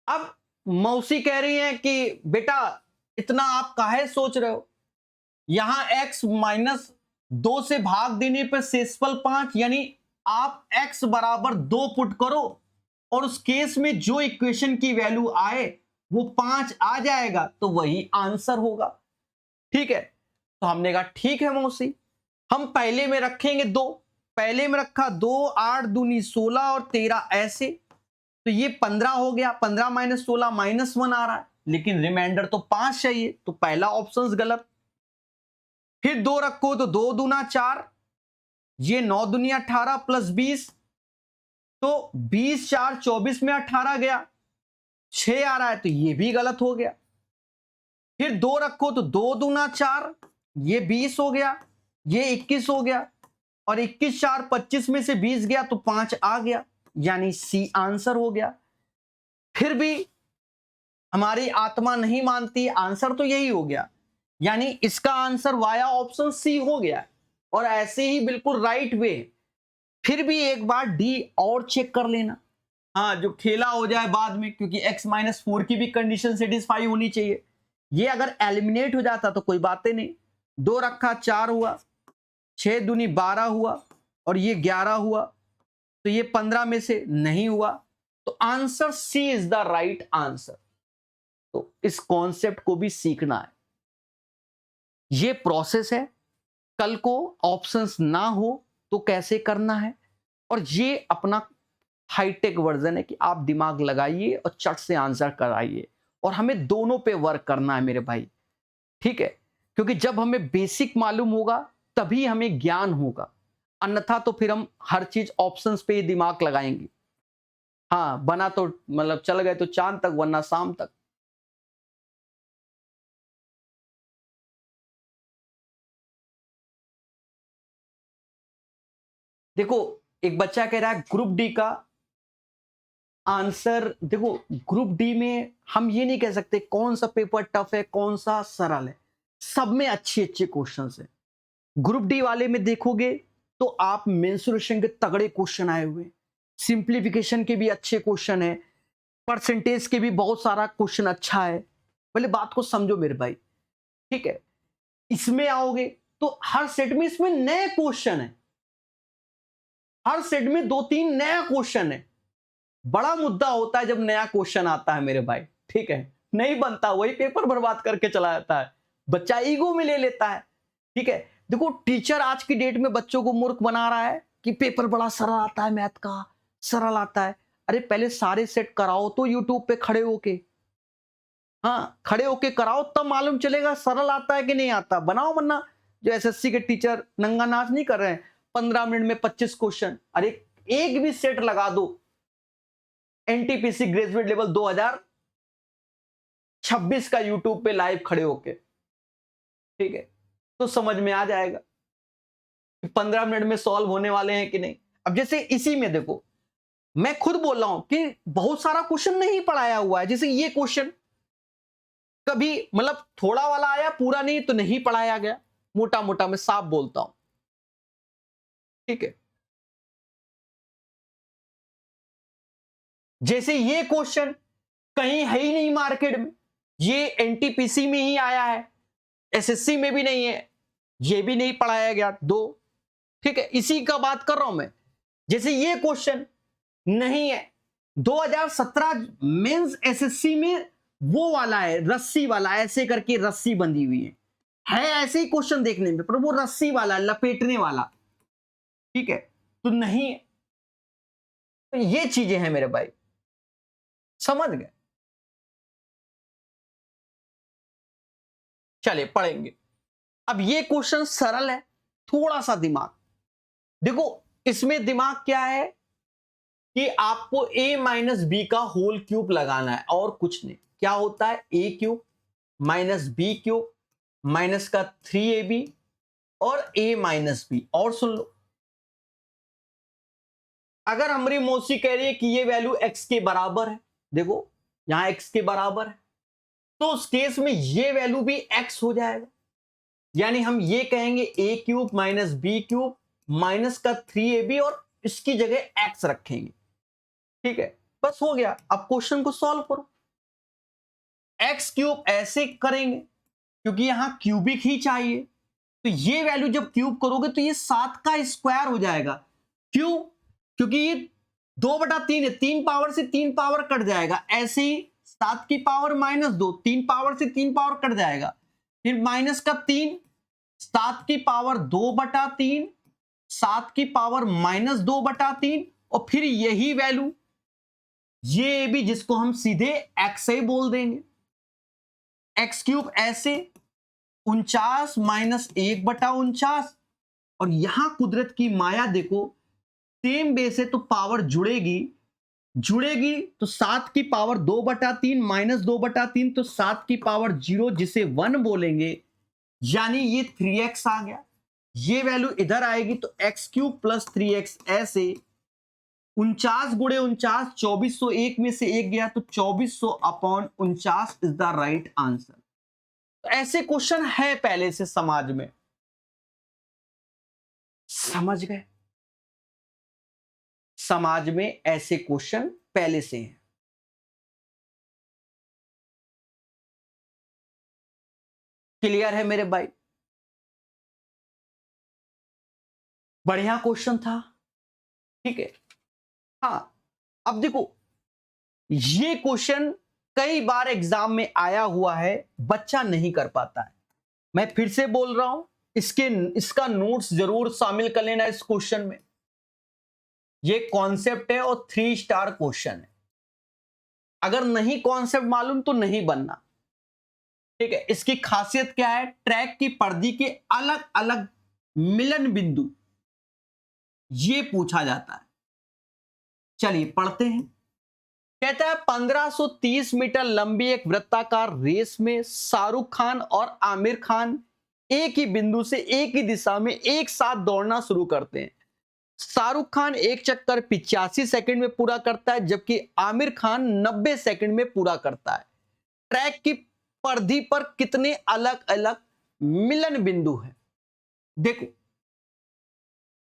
अब मौसी कह रही है कि बेटा इतना आप काहे सोच रहे हो, यहां x माइनस 2 से भाग देने पर शेषफल 5, यानी आप x बराबर 2 पुट करो और उस केस में जो इक्वेशन की वैल्यू आए वो 5 आ जाएगा, तो वही आंसर होगा। ठीक है, तो हमने कहा ठीक है मौसी, हम पहले में रखेंगे 2, पहले में रखा 2, 8 दूनी 16 और 13 ऐसे, तो ये 15 हो गया, 15 माइनस 16 -1 आ रहा है, लेकिन रिमाइंडर तो 5 चाहिए, तो पहला ऑप्शन गलत। फिर 2 रखो तो 2 दूना 4, ये 9 दूनी 18 प्लस 20, तो 20 4 24 में 18 गया, 6 आ रहा है, तो ये भी गलत हो गया। फिर 2 रखो तो 2 दूना 4, ये 20 हो गया, ये 21 हो गया, और 21 4 25 में से 20 गया तो 5 आ गया, यानी सी आंसर हो गया। फिर भी हमारी आत्मा नहीं मानती, आंसर तो यही हो गया, यानी इसका आंसर वाया ऑप्शन सी हो गया, और ऐसे ही बिल्कुल राइट वे। फिर भी एक बार डी और चेक कर लेना, हाँ, जो खेला हो जाए बाद में, क्योंकि x माइनस 4 की भी कंडीशन सेटिस्फाई होनी चाहिए। ये अगर एलिमिनेट हो जाता तो कोई बातें नहीं। 2 रखा 4 हुआ, 6 दूनी 12 हुआ, और ये 11 हुआ, तो ये 15 में से नहीं हुआ, तो answer C is the right answer. तो इस कॉन्सेप्ट को भी सीखना है, ये प्रोसेस है, कल को ऑप्शंस ना हो तो कैसे करना है, और ये अपना हाईटेक वर्जन है कि आप दिमाग लगाइए और चट से आंसर कराइए, और हमें दोनों पे वर्क करना है मेरे भाई, ठीक है? क्योंकि जब हमें बेसिक मालूम होगा तभी हमें ज्ञान होगा, अन्यथा तो फिर हम हर चीज ऑप्शंस पे ही दिमाग लगाएंगे। हाँ, बना तो मतलब चल गए तो चांद तक, वरना शाम तक। देखो, एक बच्चा कह रहा है ग्रुप डी का आंसर। देखो, ग्रुप डी में हम ये नहीं कह सकते कौन सा पेपर टफ है कौन सा सरल है, सब में अच्छे अच्छे क्वेश्चंस है। ग्रुप डी वाले में देखोगे तो आप मेंसुरेशन के तगड़े क्वेश्चन आए हुए हैं, सिंप्लीफिकेशन के भी अच्छे क्वेश्चन है, परसेंटेज के भी बहुत सारा क्वेश्चन अच्छा है। पहले बात को समझो मेरे भाई, ठीक है? इसमें आओगे तो हर सेट में इसमें नए क्वेश्चन है, हर सेट में दो तीन नया क्वेश्चन है। बड़ा मुद्दा होता है जब नया क्वेश्चन आता है मेरे भाई, ठीक है? नहीं बनता, वही पेपर बर्बाद करके चला जाता है, बच्चा ईगो में ले लेता है, ठीक है? देखो, टीचर आज की डेट में बच्चों को मूर्ख बना रहा है कि पेपर बड़ा सरल आता है, मैथ का सरल आता है। अरे पहले सारे सेट कराओ तो यूट्यूब पे खड़े होके, हाँ खड़े होके कराओ, तब मालूम चलेगा सरल आता है कि नहीं आता। बनाओ, वरना जो एसएससी के टीचर नंगा नाच नहीं कर रहे हैं, 15 मिनट में 25 क्वेश्चन। अरे एक भी सेट लगा दो, एनटीपीसी ग्रेजुएट लेवल 2026 का यूट्यूब पे लाइव खड़े होके, ठीक है? तो समझ में आ जाएगा कि 15 मिनट में सॉल्व होने वाले हैं कि नहीं। अब जैसे इसी में देखो, मैं खुद बोल रहा हूं कि बहुत सारा क्वेश्चन नहीं पढ़ाया हुआ है। जैसे ये क्वेश्चन कभी मतलब थोड़ा वाला आया, पूरा नहीं तो नहीं पढ़ाया गया, मोटा मोटा मैं साफ बोलता हूं, ठीक है? जैसे ये क्वेश्चन कहीं है ही नहीं मार्केट में, ये एनटीपीसी में ही आया है, एसएससी में भी नहीं है, ये भी नहीं पढ़ाया गया दो, ठीक है? इसी का बात कर रहा हूं मैं। जैसे ये क्वेश्चन नहीं है, 2017 मेंस एसएससी में वो वाला है, रस्सी वाला, ऐसे करके रस्सी बंधी हुई है ऐसे ही क्वेश्चन देखने में, पर वो रस्सी वाला, लपेटने वाला, ठीक है? तो नहीं है। तो ये चीजें हैं मेरे भाई, समझ गए? चलिए पढ़ेंगे। अब ये क्वेश्चन सरल है, थोड़ा सा दिमाग देखो। इसमें दिमाग क्या है कि आपको a माइनस बी का होल क्यूब लगाना है, और कुछ नहीं। क्या होता है? a cube minus B cube minus का 3ab और a माइनस बी। और सुन लो, अगर हमारी मौसी कह रही है कि ये वैल्यू x के बराबर है, देखो यहां x के बराबर है, तो उस केस में ये वैल्यू भी x हो जाएगा। यानी हम ये कहेंगे a cube minus B cube minus का 3ab और इसकी जगह x रखेंगे, ठीक है? बस हो गया। अब क्वेश्चन को सॉल्व करो। एक्स क्यूब ऐसे करेंगे क्योंकि यहां क्यूबिक ही चाहिए, तो ये वैल्यू जब क्यूब करोगे तो ये 7 का स्क्वायर हो जाएगा। क्यों? क्योंकि ये 2/3 है, 3 पावर से 3 पावर कट जाएगा, ऐसे ही 7 की पावर -2, 3 पावर से 3 पावर कट जाएगा, फिर माइनस का 3, 7 की पावर 2/3, 7 की पावर -2/3, और फिर यही वैल्यू ये भी, जिसको हम सीधे एक्स ही बोल देंगे। एक्स क्यूब ऐसे 49 माइनस 1/49, और यहां कुदरत की माया देखो, सेम बेस है तो पावर जुड़ेगी, जुड़ेगी तो 7 की पावर 2/3 माइनस 2/3, तो 7 की पावर 0, जिसे 1 बोलेंगे, यानी ये 3x आ गया। ये वैल्यू इधर आएगी तो एक्स क्यूब प्लस 3x ऐसे 49 गुणे 49, 2401 में से एक गया तो 2400/49 इज द राइट आंसर। तो ऐसे क्वेश्चन है पहले से समाज में, समझ गए? समाज में ऐसे क्वेश्चन पहले से हैं। क्लियर है मेरे भाई? बढ़िया क्वेश्चन था, ठीक है। हाँ, अब देखो ये क्वेश्चन कई बार एग्जाम में आया हुआ है, बच्चा नहीं कर पाता है। मैं फिर से बोल रहा हूं, इसका नोट्स जरूर शामिल कर लेना इस क्वेश्चन में। ये कॉन्सेप्ट है और 3 स्टार क्वेश्चन है। अगर नहीं कॉन्सेप्ट मालूम तो नहीं बनना, ठीक है। इसकी खासियत क्या है, ट्रैक की परिधि के अलग अलग मिलन बिंदु, ये पूछा जाता है। चलिए पढ़ते हैं। कहता है 1530 मीटर लंबी एक वृत्ताकार रेस में शाहरुख खान और आमिर खान एक ही बिंदु से एक ही दिशा में एक साथ दौड़ना शुरू करते हैं। शाहरुख खान एक चक्कर 85 सेकंड में पूरा करता है, जबकि आमिर खान 90 सेकंड में पूरा करता है। ट्रैक की परिधि पर कितने अलग अलग मिलन बिंदु हैं? देखो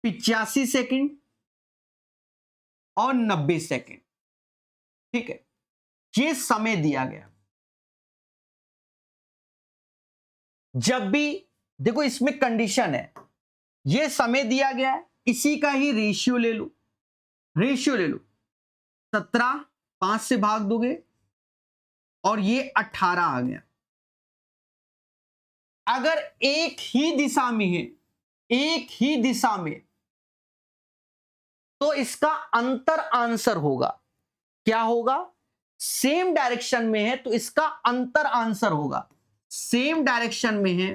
85 सेकंड और 90 सेकंड, ठीक है, ये समय दिया गया। जब भी देखो इसमें कंडीशन है, ये समय दिया गया है, इसी का ही रेशियो ले लो, 17 5 से भाग दोगे और ये 18 आ गया। अगर एक ही दिशा में है, एक ही दिशा में, तो इसका अंतर आंसर होगा। क्या होगा? सेम डायरेक्शन में है तो इसका अंतर आंसर होगा। सेम डायरेक्शन में है,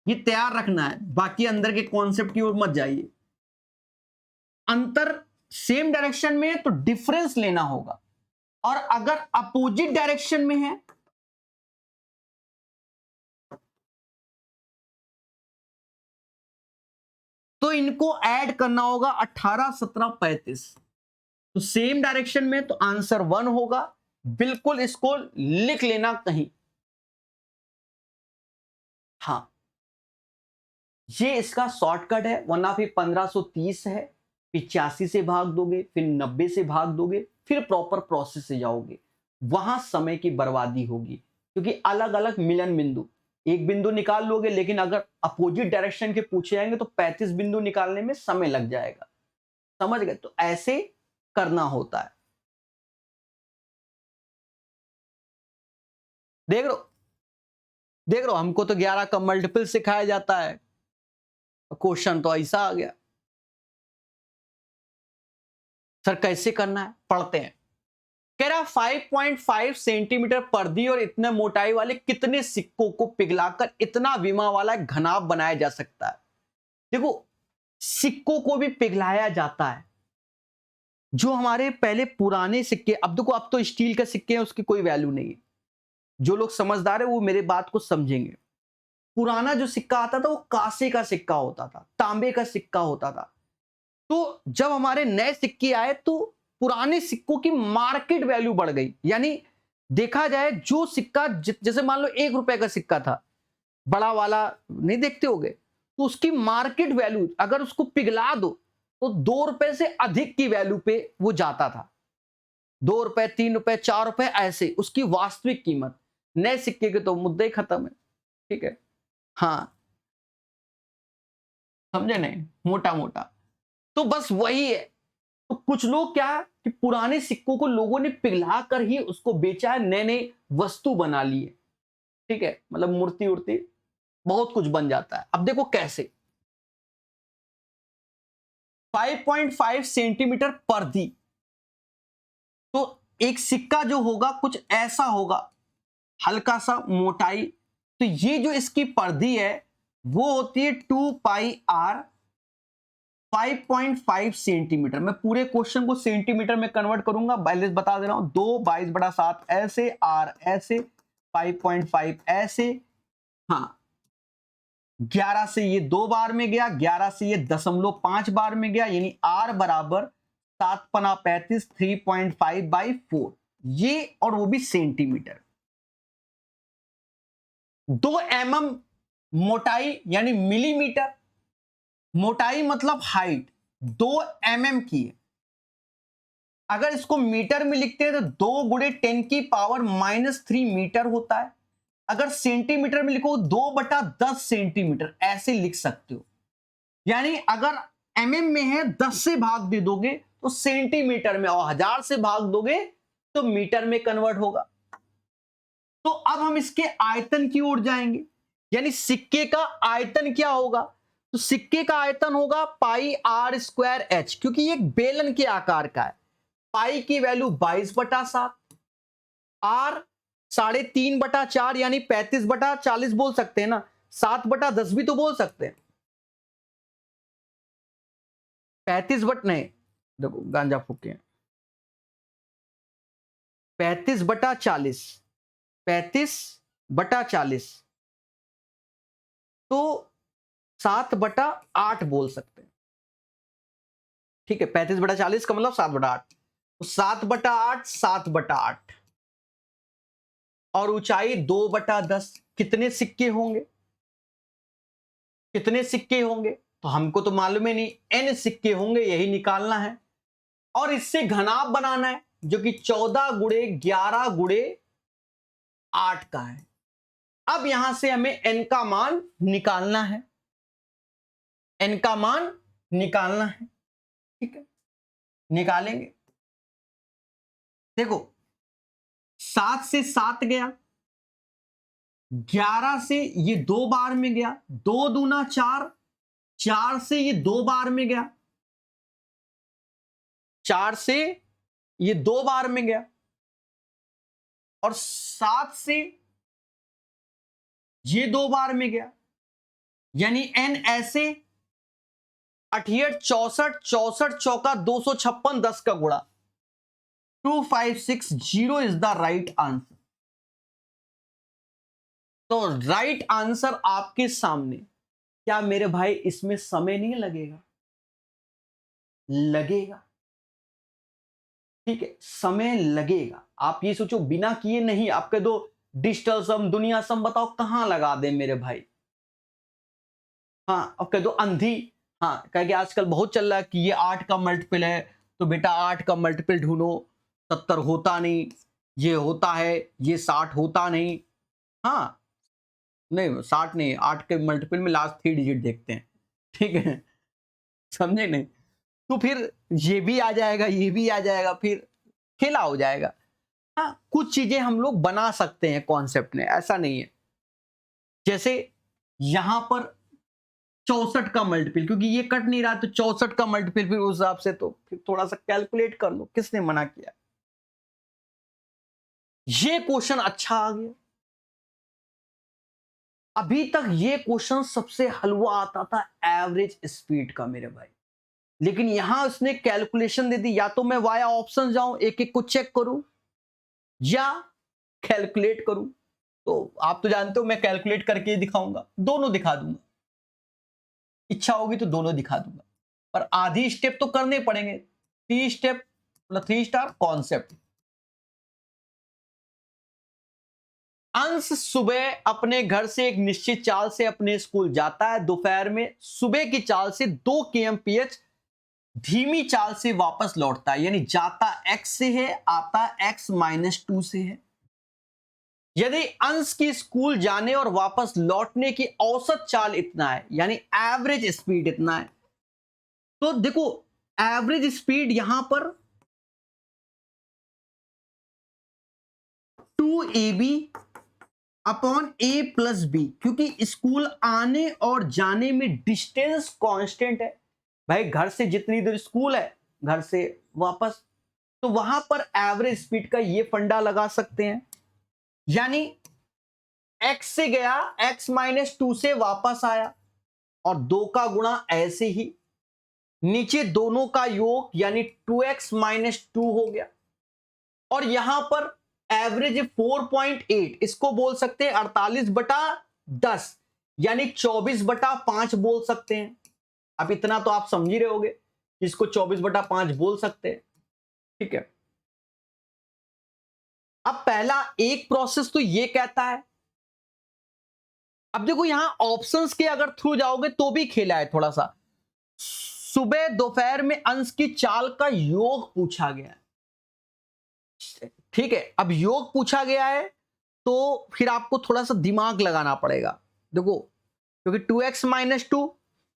ये तैयार रखना है, बाकी अंदर के कॉन्सेप्ट की ओर मत जाइए। अंतर सेम डायरेक्शन में है तो डिफरेंस लेना होगा, और अगर अपोजिट डायरेक्शन में है तो इनको ऐड करना होगा 18 17 35। तो सेम डायरेक्शन में तो आंसर 1 होगा। बिल्कुल इसको लिख लेना कहीं। हां, ये इसका शॉर्टकट है, वरना फिर 1530 है, 85 से भाग दोगे, फिर 90 से भाग दोगे, फिर प्रॉपर प्रोसेस से जाओगे, वहां समय की बर्बादी होगी। क्योंकि अलग अलग मिलन बिंदु, एक बिंदु निकाल लोगे, लेकिन अगर अपोजिट डायरेक्शन के पूछे जाएंगे तो 35 बिंदु निकालने में समय लग जाएगा। समझ गए? तो ऐसे करना होता है। देख लो, देख लो, हमको तो 11 का मल्टीपल सिखाया जाता है, क्वेश्चन तो ऐसा आ गया। सर कैसे करना है, पढ़ते हैं। कह रहा 5.5 सेंटीमीटर परिधि और इतने मोटाई वाले कितने सिक्कों को पिघलाकर इतना विमा वाला घनाभ बनाया जा सकता है? देखो सिक्कों को भी पिघलाया जाता है। जो हमारे पहले पुराने सिक्के, अब देखो अब तो स्टील के सिक्के हैं, उसकी कोई वैल्यू नहीं है। जो लोग समझदार है वो मेरे बात को समझेंगे। पुराना जो सिक्का आता था वो कांसे का सिक्का होता था, तांबे का सिक्का होता था। तो जब हमारे नए सिक्के आए तो पुराने सिक्कों की मार्केट वैल्यू बढ़ गई। यानी देखा जाए जो सिक्का जैसे मान लो 1 रुपए का सिक्का था, बड़ा वाला नहीं देखते होगे, तो उसकी मार्केट वैल्यू अगर उसको पिघला दो तो 2 रुपए से अधिक की वैल्यू पे वो जाता था। 2 रुपए, 3 रुपए, 4 रुपए, ऐसे उसकी वास्तविक कीमत। नए सिक्के के तो मुद्दे ही खत्म है, ठीक है। हाँ, समझे नहीं, मोटा मोटा। तो बस वही है। तो कुछ लोग क्या कि पुराने सिक्कों को लोगों ने पिघला कर ही उसको बेचा है, नए नए वस्तु बना लिए, ठीक है, मतलब मूर्ति उर्ति बहुत कुछ बन जाता है। अब देखो कैसे। 5.5 सेंटीमीटर परिधि, तो एक सिक्का जो होगा कुछ ऐसा होगा, हल्का सा मोटाई। तो ये जो इसकी परिधि है वो होती है 2πr 5.5 सेंटीमीटर। मैं पूरे क्वेश्चन को सेंटीमीटर में कन्वर्ट करूंगा, पहले बता दे रहा हूं। 2 22/7 ऐसे, आर ऐसे, 5.5 ऐसे। हाँ, 11 से ये 2 बार में गया, 11 से ये 0.5 बार में गया, यानी आर बराबर 7×35 3.5/4, ये और वो भी सेंटीमीटर। 2 mm मोटाई यानी मिलीमीटर, मोटाई मतलब हाइट 2 mm की है। अगर इसको मीटर में लिखते हैं तो 2 × 10⁻³ मीटर होता है। अगर सेंटीमीटर में लिखो 2/10 सेंटीमीटर, ऐसे लिख सकते हो। यानी अगर mm में है 10 से भाग दे दोगे तो सेंटीमीटर में, और 1000 से भाग दोगे तो मीटर में कन्वर्ट होगा। तो अब हम इसके आयतन की ओर जाएंगे, यानी सिक्के का आयतन क्या होगा? तो सिक्के का आयतन होगा पाई आर स्क्वायर एच, क्योंकि ये एक बेलन के आकार का है। पाई की वैल्यू 22/7, आर 3.5/4 यानी 35/40 बोल सकते हैं ना, 7/10 भी तो बोल सकते हैं। 35 नहीं, देखो गांजा फूके, 35/40, 35/40 तो 7/8 बोल सकते हैं। ठीक है, 35/40 का मतलब 7/8, तो 7/8, 7/8 और ऊंचाई 2/10। कितने सिक्के होंगे? कितने सिक्के होंगे? तो हमको तो मालूम ही नहीं, n सिक्के होंगे, यही निकालना है। और इससे घनाभ बनाना है जो कि 14 गुणे 11 गुणे 8 का है। अब यहां से हमें n का मान निकालना है, n का मान निकालना है। ठीक है, निकालेंगे। देखो 7 से 7 गया, 11 से ये 2 बार में गया, 2 दूना 4, 4 से ये 2 बार में गया, 4 से ये 2 बार में गया, और 7 से ये 2 बार में गया, यानी n ऐसे 68, 64, 64 चौका 256, 10 का गुणा, 2560 इज द राइट आंसर। तो राइट आंसर आपके सामने। क्या मेरे भाई इसमें समय नहीं लगेगा? लगेगा। ठीक है, समय लगेगा। आप ये सोचो बिना किए नहीं, आपके दो डिजिटल सम, दुनिया सम बताओ कहां लगा दे मेरे भाई। हाँ, अब कह दो अंधी, हाँ कह के आजकल बहुत चल रहा है कि ये 8 का मल्टीपल है, तो बेटा 8 का मल्टीपल ढूंढो, 70 होता नहीं, ये होता है, ये 60 होता नहीं। हाँ, नहीं 60 नहीं, 8 के मल्टीपल में लास्ट 3 डिजिट देखते हैं। ठीक है, समझे नहीं? तो फिर ये भी आ जाएगा, ये भी आ जाएगा, फिर खेला हो जाएगा। हाँ, कुछ चीजें हम लोग बना सकते हैं कॉन्सेप्ट में, ऐसा नहीं है। जैसे यहां पर 64 का मल्टीपल, क्योंकि ये कट नहीं रहा, तो 64 का मल्टीपल फिर उस हिसाब से तो फिर थोड़ा सा कैलकुलेट कर लो, किसने मना किया? ये क्वेश्चन अच्छा आ गया। अभी तक ये क्वेश्चन सबसे हलवा आता था एवरेज स्पीड का मेरे भाई, लेकिन यहां उसने कैलकुलेशन दे दी। या तो मैं वाया ऑप्शन जाऊं, एक एक को चेक करूं, या कैलकुलेट करूं। तो आप तो जानते हो मैं कैलकुलेट करके दिखाऊंगा, दोनों दिखा दूंगा, इच्छा होगी तो दोनों दिखा दूंगा, पर आधी स्टेप तो करने पड़ेंगे। 3 स्टेप मतलब 3 स्टार कॉन्सेप्ट। अंश सुबह अपने घर से एक निश्चित चाल से अपने स्कूल जाता है, दोपहर में सुबह की चाल से 2 kmph धीमी चाल से वापस लौटता है, यानी जाता x से है, आता x-2 से है। यदि अंश की स्कूल जाने और वापस लौटने की औसत चाल इतना है, यानी एवरेज स्पीड इतना है, तो देखो एवरेज स्पीड यहां पर 2ab upon a plus B, क्योंकि स्कूल आने और जाने में डिस्टेंस कांस्टेंट है। भाई घर से जितनी दूर स्कूल है, घर से वापस, तो वहां पर एवरेज स्पीड का ये फंडा लगा सकते हैं। यानी x से गया, x-2 से वापस आया, और 2 का गुणा ऐसे ही, नीचे दोनों का योग यानी 2x-2 हो गया, और यहां पर एवरेज 4.8, इसको बोल सकते हैं 48/10, यानी 24/5 बोल सकते हैं। अब इतना तो आप समझ ही रहे होगे, इसको 24/5 बोल सकते हैं। ठीक है, अब पहला एक प्रोसेस तो ये कहता है। अब देखो यहां ऑप्शंस के अगर थ्रू जाओगे तो भी खेला है थोड़ा सा। सुबह दोपहर में अंश की चाल का योग पूछा गया है। ठीक है, अब योग पूछा गया है तो फिर आपको थोड़ा सा दिमाग लगाना पड़ेगा। देखो क्योंकि 2x-2,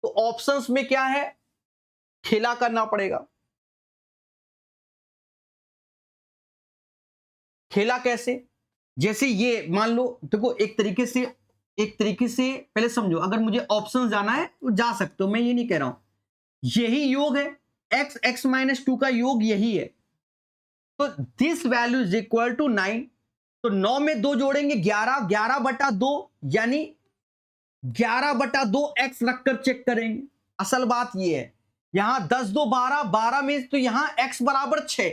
तो ऑप्शंस में क्या है, खेला करना पड़ेगा। खेला कैसे, जैसे ये मान लो, देखो एक तरीके से पहले समझो, अगर मुझे ऑप्शन जाना है तो जा सकते हो, मैं ये नहीं कह रहा हूं। यही योग है, x माइनस 2 का योग यही है, तो this value is equal to 9। तो 9 में 2 जोड़ेंगे 11, 11/2 यानी 11/2 x रखकर चेक करेंगे। असल बात ये है, यहां 10 2 12, 12 में तो यहां x बराबर 6,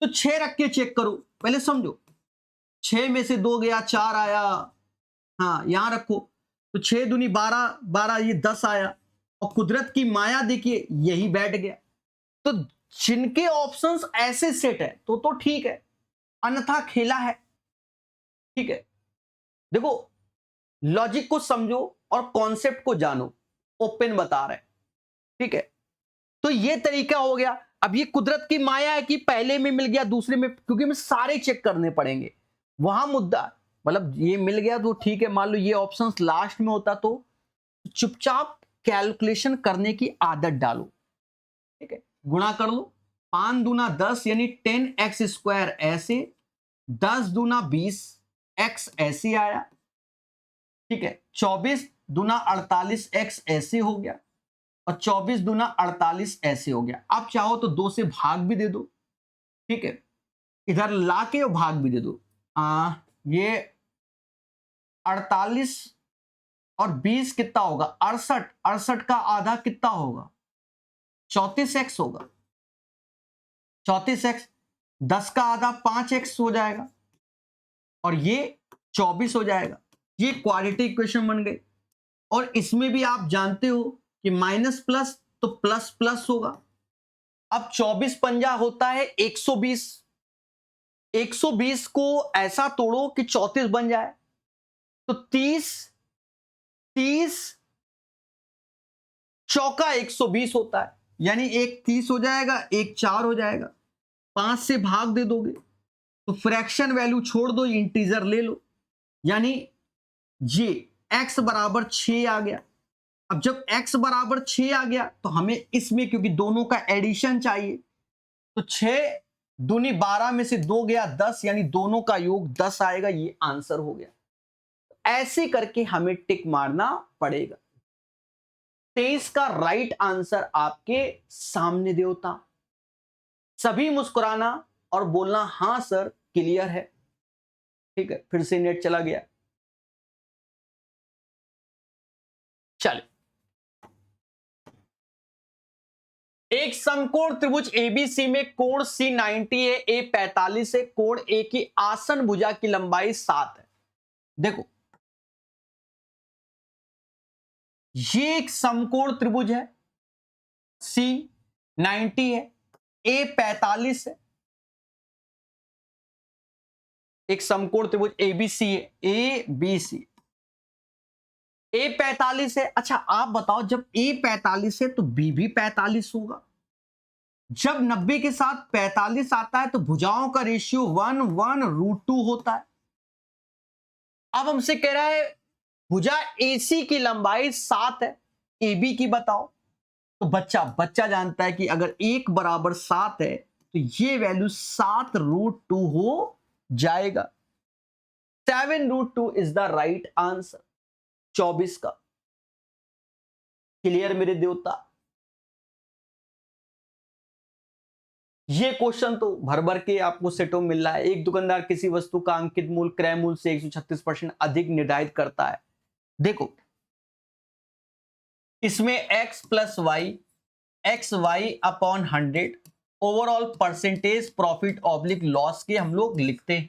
तो 6 रख के चेक करो, पहले समझो। 6 में से 2 गया, 4 आया, हाँ यहां रखो, तो 6 दूनी 12, 12 ये 10 आया, और कुदरत की माया देखिए यही बैठ गया। तो जिनके ऑप्शंस ऐसे सेट है तो ठीक है, अन्यथा खेला है। ठीक है, देखो लॉजिक को समझो और कॉन्सेप्ट को जानो, ओपन बता रहे हैं। ठीक है, तो ये तरीका हो गया। अब ये कुदरत की माया है कि पहले में मिल गया, दूसरे में, क्योंकि हमें सारे चेक करने पड़ेंगे, वहां मुद्दा, मतलब ये मिल गया तो ठीक है। मान लो ये ऑप्शंस लास्ट में होता तो चुपचाप कैलकुलेशन करने की आदत डालो। ठीक है, गुणा कर लो, 5 दूना 10 यानी 10x², ऐसे 10 दूना 20 x ऐसे आया। ठीक है, 24 दूना 48 x ऐसे हो गया, और 24 दूना 48 ऐसे हो गया। आप चाहो तो 2 से भाग भी दे दो। ठीक है, इधर लाके और भाग भी दे दो। ये 48 और 20 कितना होगा, 68, 68 का आधा कितना होगा, 34x होगा। 34x, 10 का आधा 5x हो जाएगा, और ये 24 हो जाएगा। ये क्वाड्रेटिक इक्वेशन बन गई। और इसमें भी आप जानते हो कि माइनस प्लस तो प्लस प्लस होगा। अब 24 पंजा होता है 120, 120 को ऐसा तोड़ो कि 34 बन जाए, तो 30 30 चौका 120 होता है, यानी एक 30 हो जाएगा, एक 4 हो जाएगा। 5 से भाग दे दोगे तो फ्रैक्शन वैल्यू छोड़ दो, इंटीजर ले लो, यानी ये x बराबर 6 आ गया। अब जब x बराबर 6 आ गया तो हमें इसमें, क्योंकि दोनों का एडिशन चाहिए, तो 6 दूनी 12 में से 2 गया 10, यानी दोनों का योग 10 आएगा। ये आंसर हो गया। ऐसे करके हमें टिक मारना पड़ेगा। 23 का राइट आंसर आपके सामने देवता। सभी मुस्कुराना और बोलना हां सर क्लियर है। ठीक है, फिर से नेट चला गया। चले, एक समकोण त्रिभुज एबीसी में कोण सी 90 है, ए 45 है, कोण ए की आसन भुजा की लंबाई 7 है। देखो ये एक समकोण त्रिभुज है, सी 90 है, ए 45 है। एक समकोण त्रिभुज एबीसी है, ए बी सी, ए 45 है। अच्छा आप बताओ, जब ए 45 है तो बी भी 45 होगा। जब 90 के साथ 45 आता है तो भुजाओं का रेशियो 1/√2 होता है। अब हमसे कह रहा है भुजा एसी की लंबाई 7 है, एबी की बताओ। तो बच्चा जानता है कि अगर 1 बराबर 7 है तो ये वैल्यू 7√2 हो जाएगा। 7√2 इज द राइट आंसर 24 का। क्लियर मेरे देवता? ये क्वेश्चन तो भर भर के आपको सेटों मिल रहा है। एक दुकानदार किसी वस्तु का अंकित मूल्य क्रय मूल्य से 136% अधिक निर्धारित करता है। देखो इसमें x plus Y, X Y upon 100 overall percentage profit oblique loss के हम लोग लिखते हैं।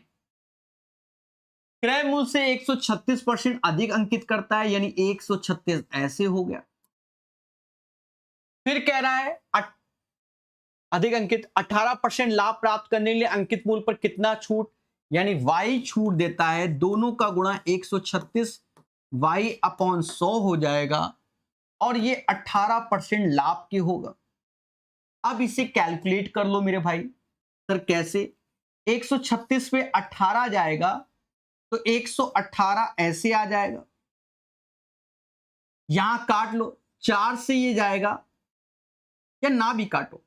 क्रय मूल्य से 136% अधिक अंकित करता है, यानी 136 ऐसे हो गया। फिर कह रहा है अधिक अंकित 18% लाभ प्राप्त करने के लिए अंकित मूल्य पर कितना छूट, यानी y छूट देता है। दोनों का गुणा 136 y अपॉन 100 हो जाएगा, और ये 18% लाभ की होगा। अब इसे कैलकुलेट कर लो मेरे भाई। सर कैसे? 136 पे 18 जाएगा तो 118 ऐसे आ जाएगा। यहां काट लो, 4 से ये जाएगा, या ना भी काटो,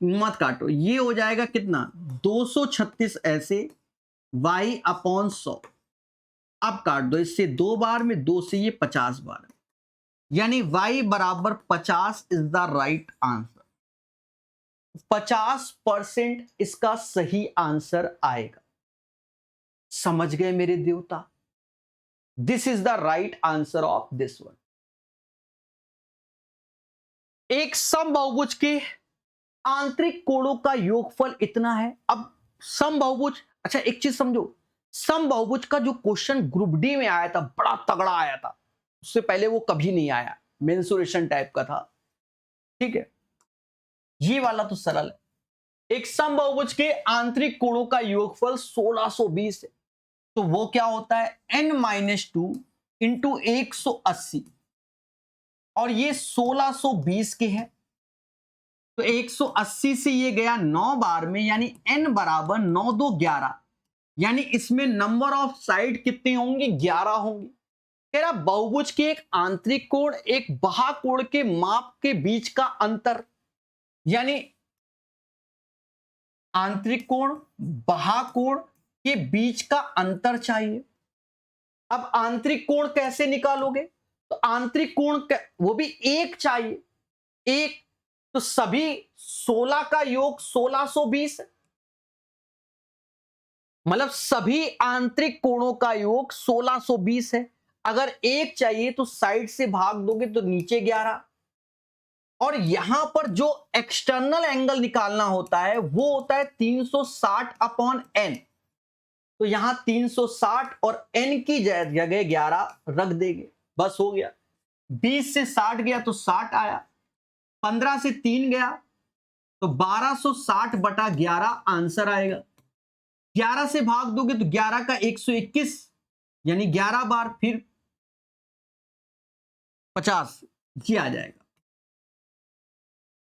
मत काटो, ये हो जाएगा कितना 236 ऐसे y अपॉन 100। अब काट दो इससे 2 बार में, 2 से ये 50 बार, यानी y बराबर 50 इज द राइट आंसर। 50% इसका सही आंसर आएगा। समझ गए मेरे देवता? This is the right answer of this one. एक समबाहुभुज के आंतरिक कोणों का योगफल इतना है। अब समबाहुभुज, अच्छा एक चीज समझो, समबाहुभुज का जो क्वेश्चन ग्रुप डी में आया था बड़ा तगड़ा आया था, उससे पहले वो कभी नहीं आया, मेंसुरेशन टाइप का था, ठीक है। ये वाला तो सरल है। एक समबाहुभुज के आंतरिक कोणों का योगफल 1620 है, तो वो क्या होता है n-2 इंटू 180, और ये 1620 के है, तो 180 से ये गया 9 बार में, यानी n बराबर 9 2 11, यानी इसमें नंबर ऑफ साइड कितने होंगे 11 होंगे। कह रहा बहुभुज के एक आंतरिक कोण एक बाह्य कोण के माप के बीच का अंतर, यानी आंतरिक कोण बाह्य कोण के बीच का अंतर चाहिए। अब आंतरिक कोण कैसे निकालोगे? तो आंतरिक कोण वो भी एक चाहिए, एक, तो सभी 16 का योग 1620, मतलब सभी आंतरिक कोणों का योग 1620 है। अगर एक चाहिए तो साइड से भाग दोगे तो नीचे 11, और यहां पर जो एक्सटर्नल एंगल निकालना होता है वो होता है 360 अपॉन n, तो यहां 360 और n की जगह 11 रख देंगे, बस हो गया। 20 से 60 गया तो 60 आया, 15 से 3 गया तो 1260 बटा 11 आंसर आएगा। 11 से भाग दोगे तो 11 का 121, यानी 11 बार, फिर 50, ये आ जाएगा।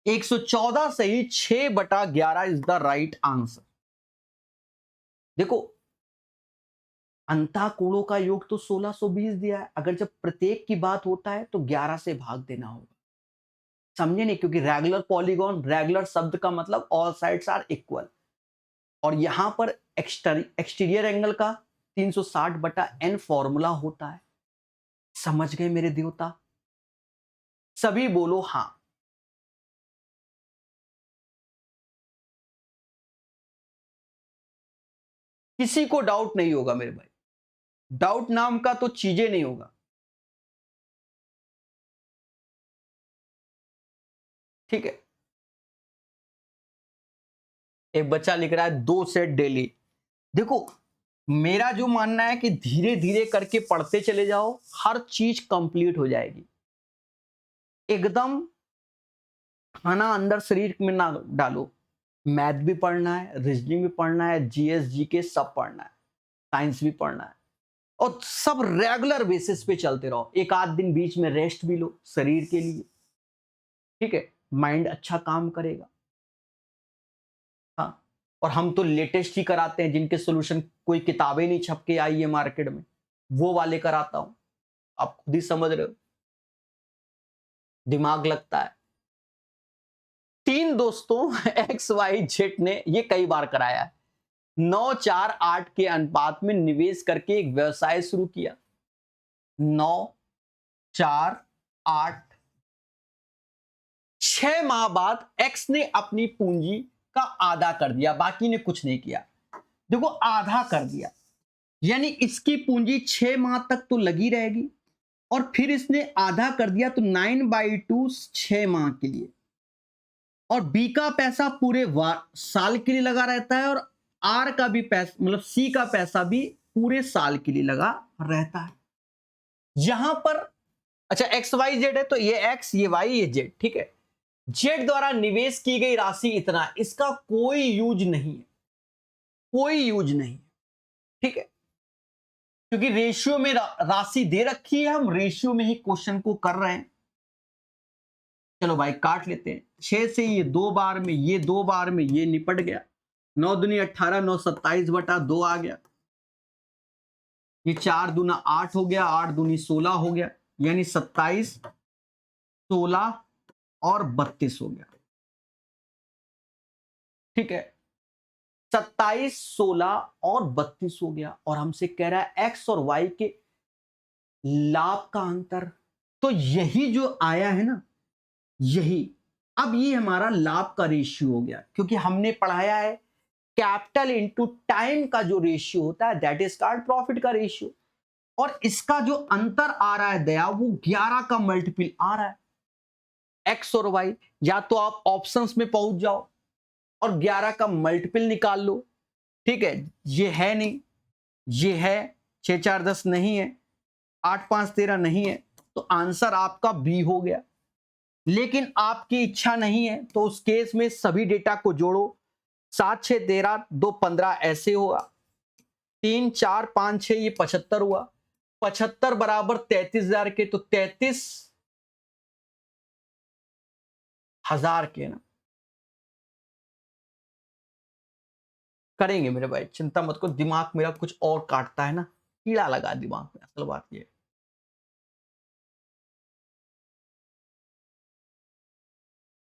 114 सही, 6 बटा 11 इज द राइट आंसर। देखो अंतःकोणों का योग तो 1620 दिया है, अगर जब प्रत्येक की बात होता है तो 11 से भाग देना होगा, समझे नहीं? क्योंकि रेगुलर पॉलीगॉन, रेगुलर शब्द का मतलब ऑल साइड्स आर इक्वल, और यहां पर एक्सटीरियर एंगल का 360 बटा n फॉर्मूला होता है। समझ गए मेरे देवता? सभी बोलो हां। किसी को डाउट नहीं होगा मेरे भाई, डाउट नाम का तो चीजें नहीं होगा, ठीक है। एक बच्चा लिख रहा है 2 सेट डेली। देखो मेरा जो मानना है कि धीरे धीरे करके पढ़ते चले जाओ, हर चीज कंप्लीट हो जाएगी। एकदम खाना अंदर शरीर में ना डालो, मैथ भी पढ़ना है, रीजनिंग भी पढ़ना है, जीएस जीके सब पढ़ना है, साइंस भी पढ़ना है, और सब रेगुलर बेसिस पे चलते रहो। एक आध दिन बीच में रेस्ट भी लो शरीर के लिए, ठीक है, माइंड अच्छा काम करेगा। हाँ, और हम तो लेटेस्ट ही कराते हैं, जिनके सॉल्यूशन कोई किताबें नहीं छप के आई है मार्केट में, वो वाले कराता हूं। आप खुद ही समझ रहे हो, दिमाग लगता है। 3 दोस्तों एक्स वाई जेड ने ये कई बार कराया है, 9 4 8 के अनुपात में निवेश करके एक व्यवसाय शुरू किया। 9 4 8, 6 माह बाद एक्स ने अपनी पूंजी का आधा कर दिया, बाकी ने कुछ नहीं किया। देखो आधा कर दिया, यानी इसकी पूंजी 6 माह तक तो लगी रहेगी, और फिर इसने आधा कर दिया तो 9/2 6 माह के लिए, और बी का पैसा पूरे साल के लिए लगा रहता है, और आर का भी पैसा, मतलब सी का पैसा भी पूरे साल के लिए लगा रहता है। यहां पर अच्छा एक्स वाई जेड है, तो ये एक्स, ये वाई, ये जेड, ठीक है। जेड द्वारा निवेश की गई राशि इतना, इसका कोई यूज नहीं है, कोई यूज नहीं, ठीक है, क्योंकि रेशियो में राशि दे रखी है, हम रेशियो में ही क्वेश्चन को कर रहे हैं। चलो भाई काट लेते हैं, 6 से ये 2 बार में, ये 2 बार में, ये निपट गया। 9 दूनी 18, 9 27 बटा 2 आ गया, ये 4 दूना 8 हो गया, 8 दूनी 16 हो गया, यानी 27 16 और 32 हो गया, ठीक है। 27, 16 और 32 हो गया, और हमसे कह रहा है एक्स और वाई के लाभ का अंतर। तो यही जो आया है ना, यही अब ये हमारा लाभ का रेशियो हो गया, क्योंकि हमने पढ़ाया है कैपिटल इनटू टाइम का जो रेशियो होता है दैट इज कॉल्ड प्रॉफिट का रेशियो। और इसका जो अंतर आ रहा है दया, वो 11 का मल्टीपल आ रहा है, एक्स और वाई। या तो आप ऑप्शंस में पहुंच जाओ और 11 का मल्टीपल निकाल लो, ठीक है। ये है नहीं, ये है 6 4 10 नहीं है, 8 5 13 नहीं है, तो आंसर आपका बी हो गया। लेकिन आपकी इच्छा नहीं है तो उस केस में सभी डेटा को जोड़ो, 7 6 13 2 15 ऐसे होगा, 3 4 5 6 ये 75 हुआ, 75 बराबर 33,000 के, तो 33,000 के ना करेंगे मेरे भाई, चिंता मत करो। दिमाग मेरा कुछ और काटता है ना, कीड़ा लगा दिमाग में, असल बात ये।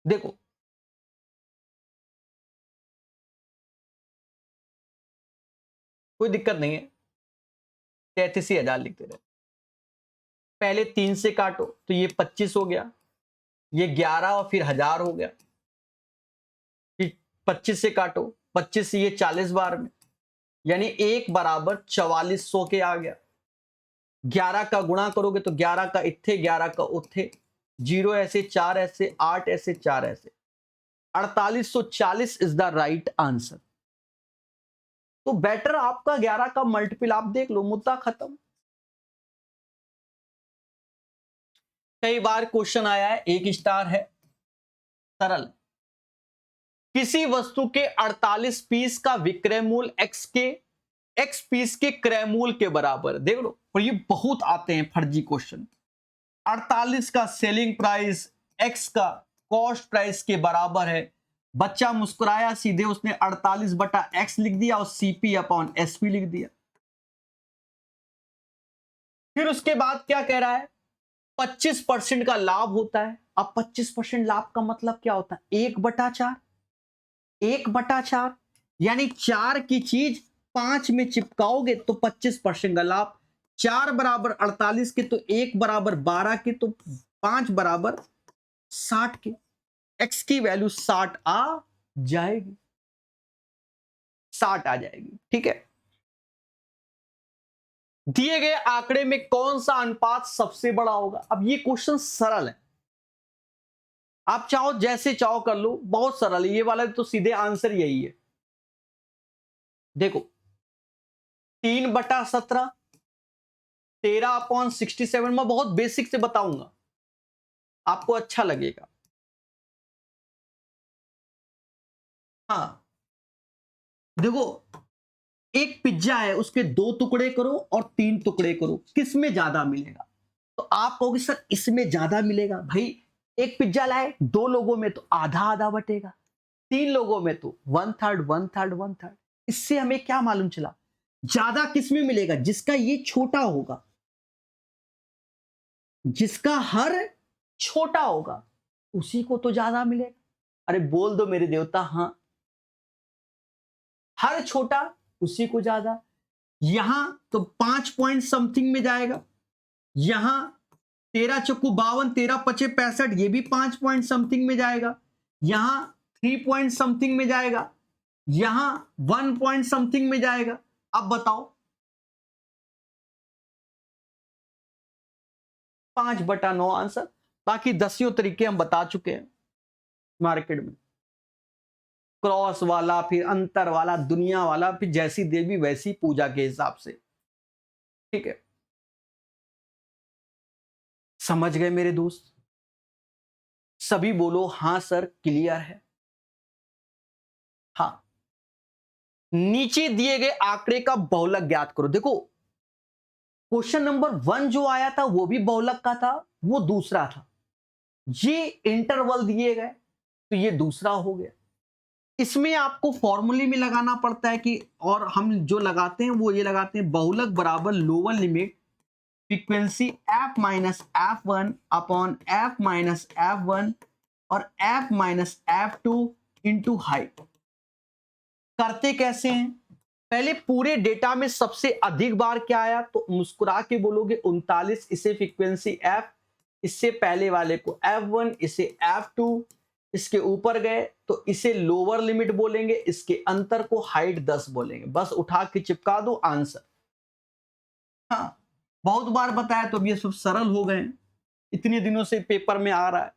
देखो कोई दिक्कत नहीं है, 33,000 लिखते रहे। पहले 3 से काटो तो ये 25 हो गया, ये 11 और फिर 1000 हो गया, फिर 25 से काटो, 25 से ये 40 बार में, यानी 1 बराबर 4400 के आ गया। 11 का गुणा करोगे तो 11 का इत्थे, 11 का उत्थे, 0 ऐसे, 4 ऐसे, 8 ऐसे, 4 ऐसे, 4840 इज द राइट आंसर। तो बेटर आपका 11 का मल्टीपल आप देख लो, मुद्दा खत्म। कई बार क्वेश्चन आया है, 1 स्टार है, सरल। किसी वस्तु के 48 पीस का विक्रय मूल्य एक्स पीस के क्रय मूल्य के बराबर। देख लो, और ये बहुत आते हैं फर्जी क्वेश्चन। 48 का सेलिंग प्राइस एक्स का कॉस्ट प्राइस के बराबर है। बच्चा मुस्कुराया, सीधे उसने 48/x लिख दिया और CP/SP लिख दिया। फिर उसके बाद क्या कह रहा है, 25% का लाभ होता है। अब 25% लाभ का मतलब क्या होता है, 1/4, 1/4, यानी 4 की चीज 5 में चिपकाओगे तो 25% का लाभ। 4 बराबर 48 के, तो 1 बराबर 12 के, तो 5 बराबर 60 के। एक्स की वैल्यू 60 आ जाएगी, 60 आ जाएगी, ठीक है। दिए गए आंकड़े में कौन सा अनुपात सबसे बड़ा होगा। अब ये क्वेश्चन सरल है, आप चाहो जैसे चाहो कर लो, बहुत सरल है ये वाला, तो सीधे आंसर यही है। देखो 3/17, 13/67, मैं बहुत बेसिक से बताऊंगा, आपको अच्छा लगेगा। हाँ देखो, एक पिज्जा है, उसके 2 टुकड़े करो और 3 टुकड़े करो, किसमें ज्यादा मिलेगा। तो आप कहोगे सर इसमें ज्यादा मिलेगा। भाई एक पिज्जा लाए 2 लोगों में तो आधा आधा बटेगा, 3 लोगों में तो 1/3 1/3 1/3। इससे हमें क्या मालूम चला, ज्यादा किसमें मिलेगा, जिसका ये छोटा होगा, जिसका हर छोटा होगा उसी को तो ज्यादा मिलेगा। अरे बोल दो मेरे देवता, हाँ, हर छोटा उसी को ज्यादा। यहां तो 5 पॉइंट समथिंग में जाएगा, यहां 13 चक्कू 52, 13 पचे 65, ये भी 5 पॉइंट समथिंग में जाएगा। यहां 3 पॉइंट समथिंग में जाएगा, यहां 1 पॉइंट समथिंग में जाएगा। अब बताओ, 5/9 आंसर। बाकी 10 तरीके हम बता चुके हैं मार्केट में, क्रॉस वाला, फिर अंतर वाला, दुनिया वाला, फिर जैसी देवी वैसी पूजा के हिसाब से, ठीक है। समझ गए मेरे दोस्त, सभी बोलो हां सर क्लियर है। हाँ, नीचे दिए गए आंकड़े का बहुलक ज्ञात करो। देखो क्वेश्चन नंबर 1 जो आया था वो भी बहुलक का था, वो दूसरा था। ये इंटरवल दिए गए तो ये दूसरा हो गया। इसमें आपको फॉर्मूले में लगाना पड़ता है कि, और हम जो लगाते हैं वो ये लगाते हैं, बहुलक बराबर lower limit frequency F minus F one upon F minus F one और F minus F two into height. करते कैसे हैं? पहले पूरे डेटा में सबसे अधिक बार क्या आया तो मुस्कुरा के बोलोगे 39, इसे फ्रीक्वेंसी एफ, इससे पहले वाले को f1, इसे f2, इसके ऊपर गए तो इसे लोअर लिमिट बोलेंगे, इसके अंतर को हाइट 10 बोलेंगे। बस उठा के चिपका दो आंसर। हाँ, बहुत बार बताया तो अब ये सब सरल हो गए, इतने दिनों से पेपर में आ रहा है।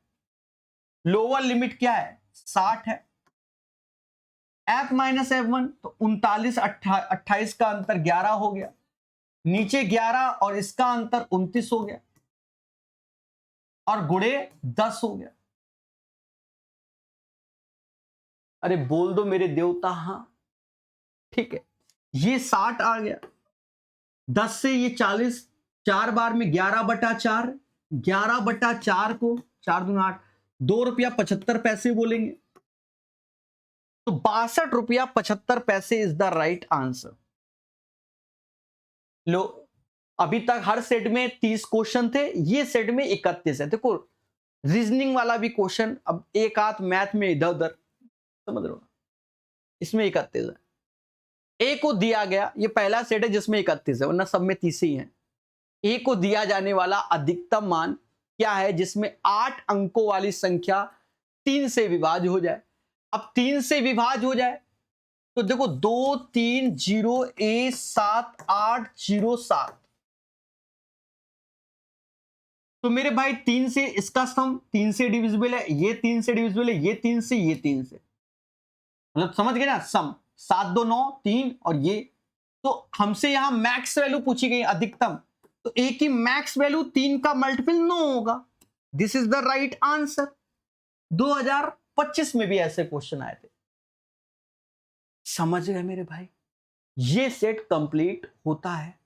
लोअर लिमिट क्या है? 60 है। f माइनस f1 तो 39, 28 का अंतर 11 हो गया, नीचे 11 और इसका अंतर 29 हो गया और गुणे 10 हो गया। अरे बोल दो मेरे देवता हाँ, ठीक है। ये 60 आ गया, 10 से ये 40, 4 बार में 11/4, 11/4 को 4 दूना 8, ₹2.75 बोलेंगे। तो 62.75 इज द राइट आंसर। लो, अभी तक हर सेट में 30 क्वेश्चन थे, ये सेट में 31 है। देखो रीजनिंग वाला भी क्वेश्चन, अब एक आध मैथ में इधर उधर, समझ रहे हो, इसमें 31 है। ए को दिया गया, ये पहला सेट है जिसमें 31 है, वरना सब में 30 ही है। ए को दिया जाने वाला अधिकतम मान क्या है जिसमें 8 अंकों वाली संख्या 3 से विभाज्य हो जाए? अब 3 से विभाज्य हो जाए तो देखो 2 3 0 A 7 8 0 7। तो मेरे भाई 3 से इसका सम 3 से डिविजिबल है, ये 3 से डिविजिबल है, ये 3 से, ये 3 से, मतलब समझ गए ना सम। 7 2 9 3 और ये, तो हमसे यहां मैक्स वैल्यू पूछी गई अधिकतम, तो ए की मैक्स वैल्यू 3 का मल्टीपल 9 होगा। This is the right answer. 2025 में भी ऐसे क्वेश्चन आए थे। समझ गए मेरे भाई? ये सेट कंप्लीट होता है।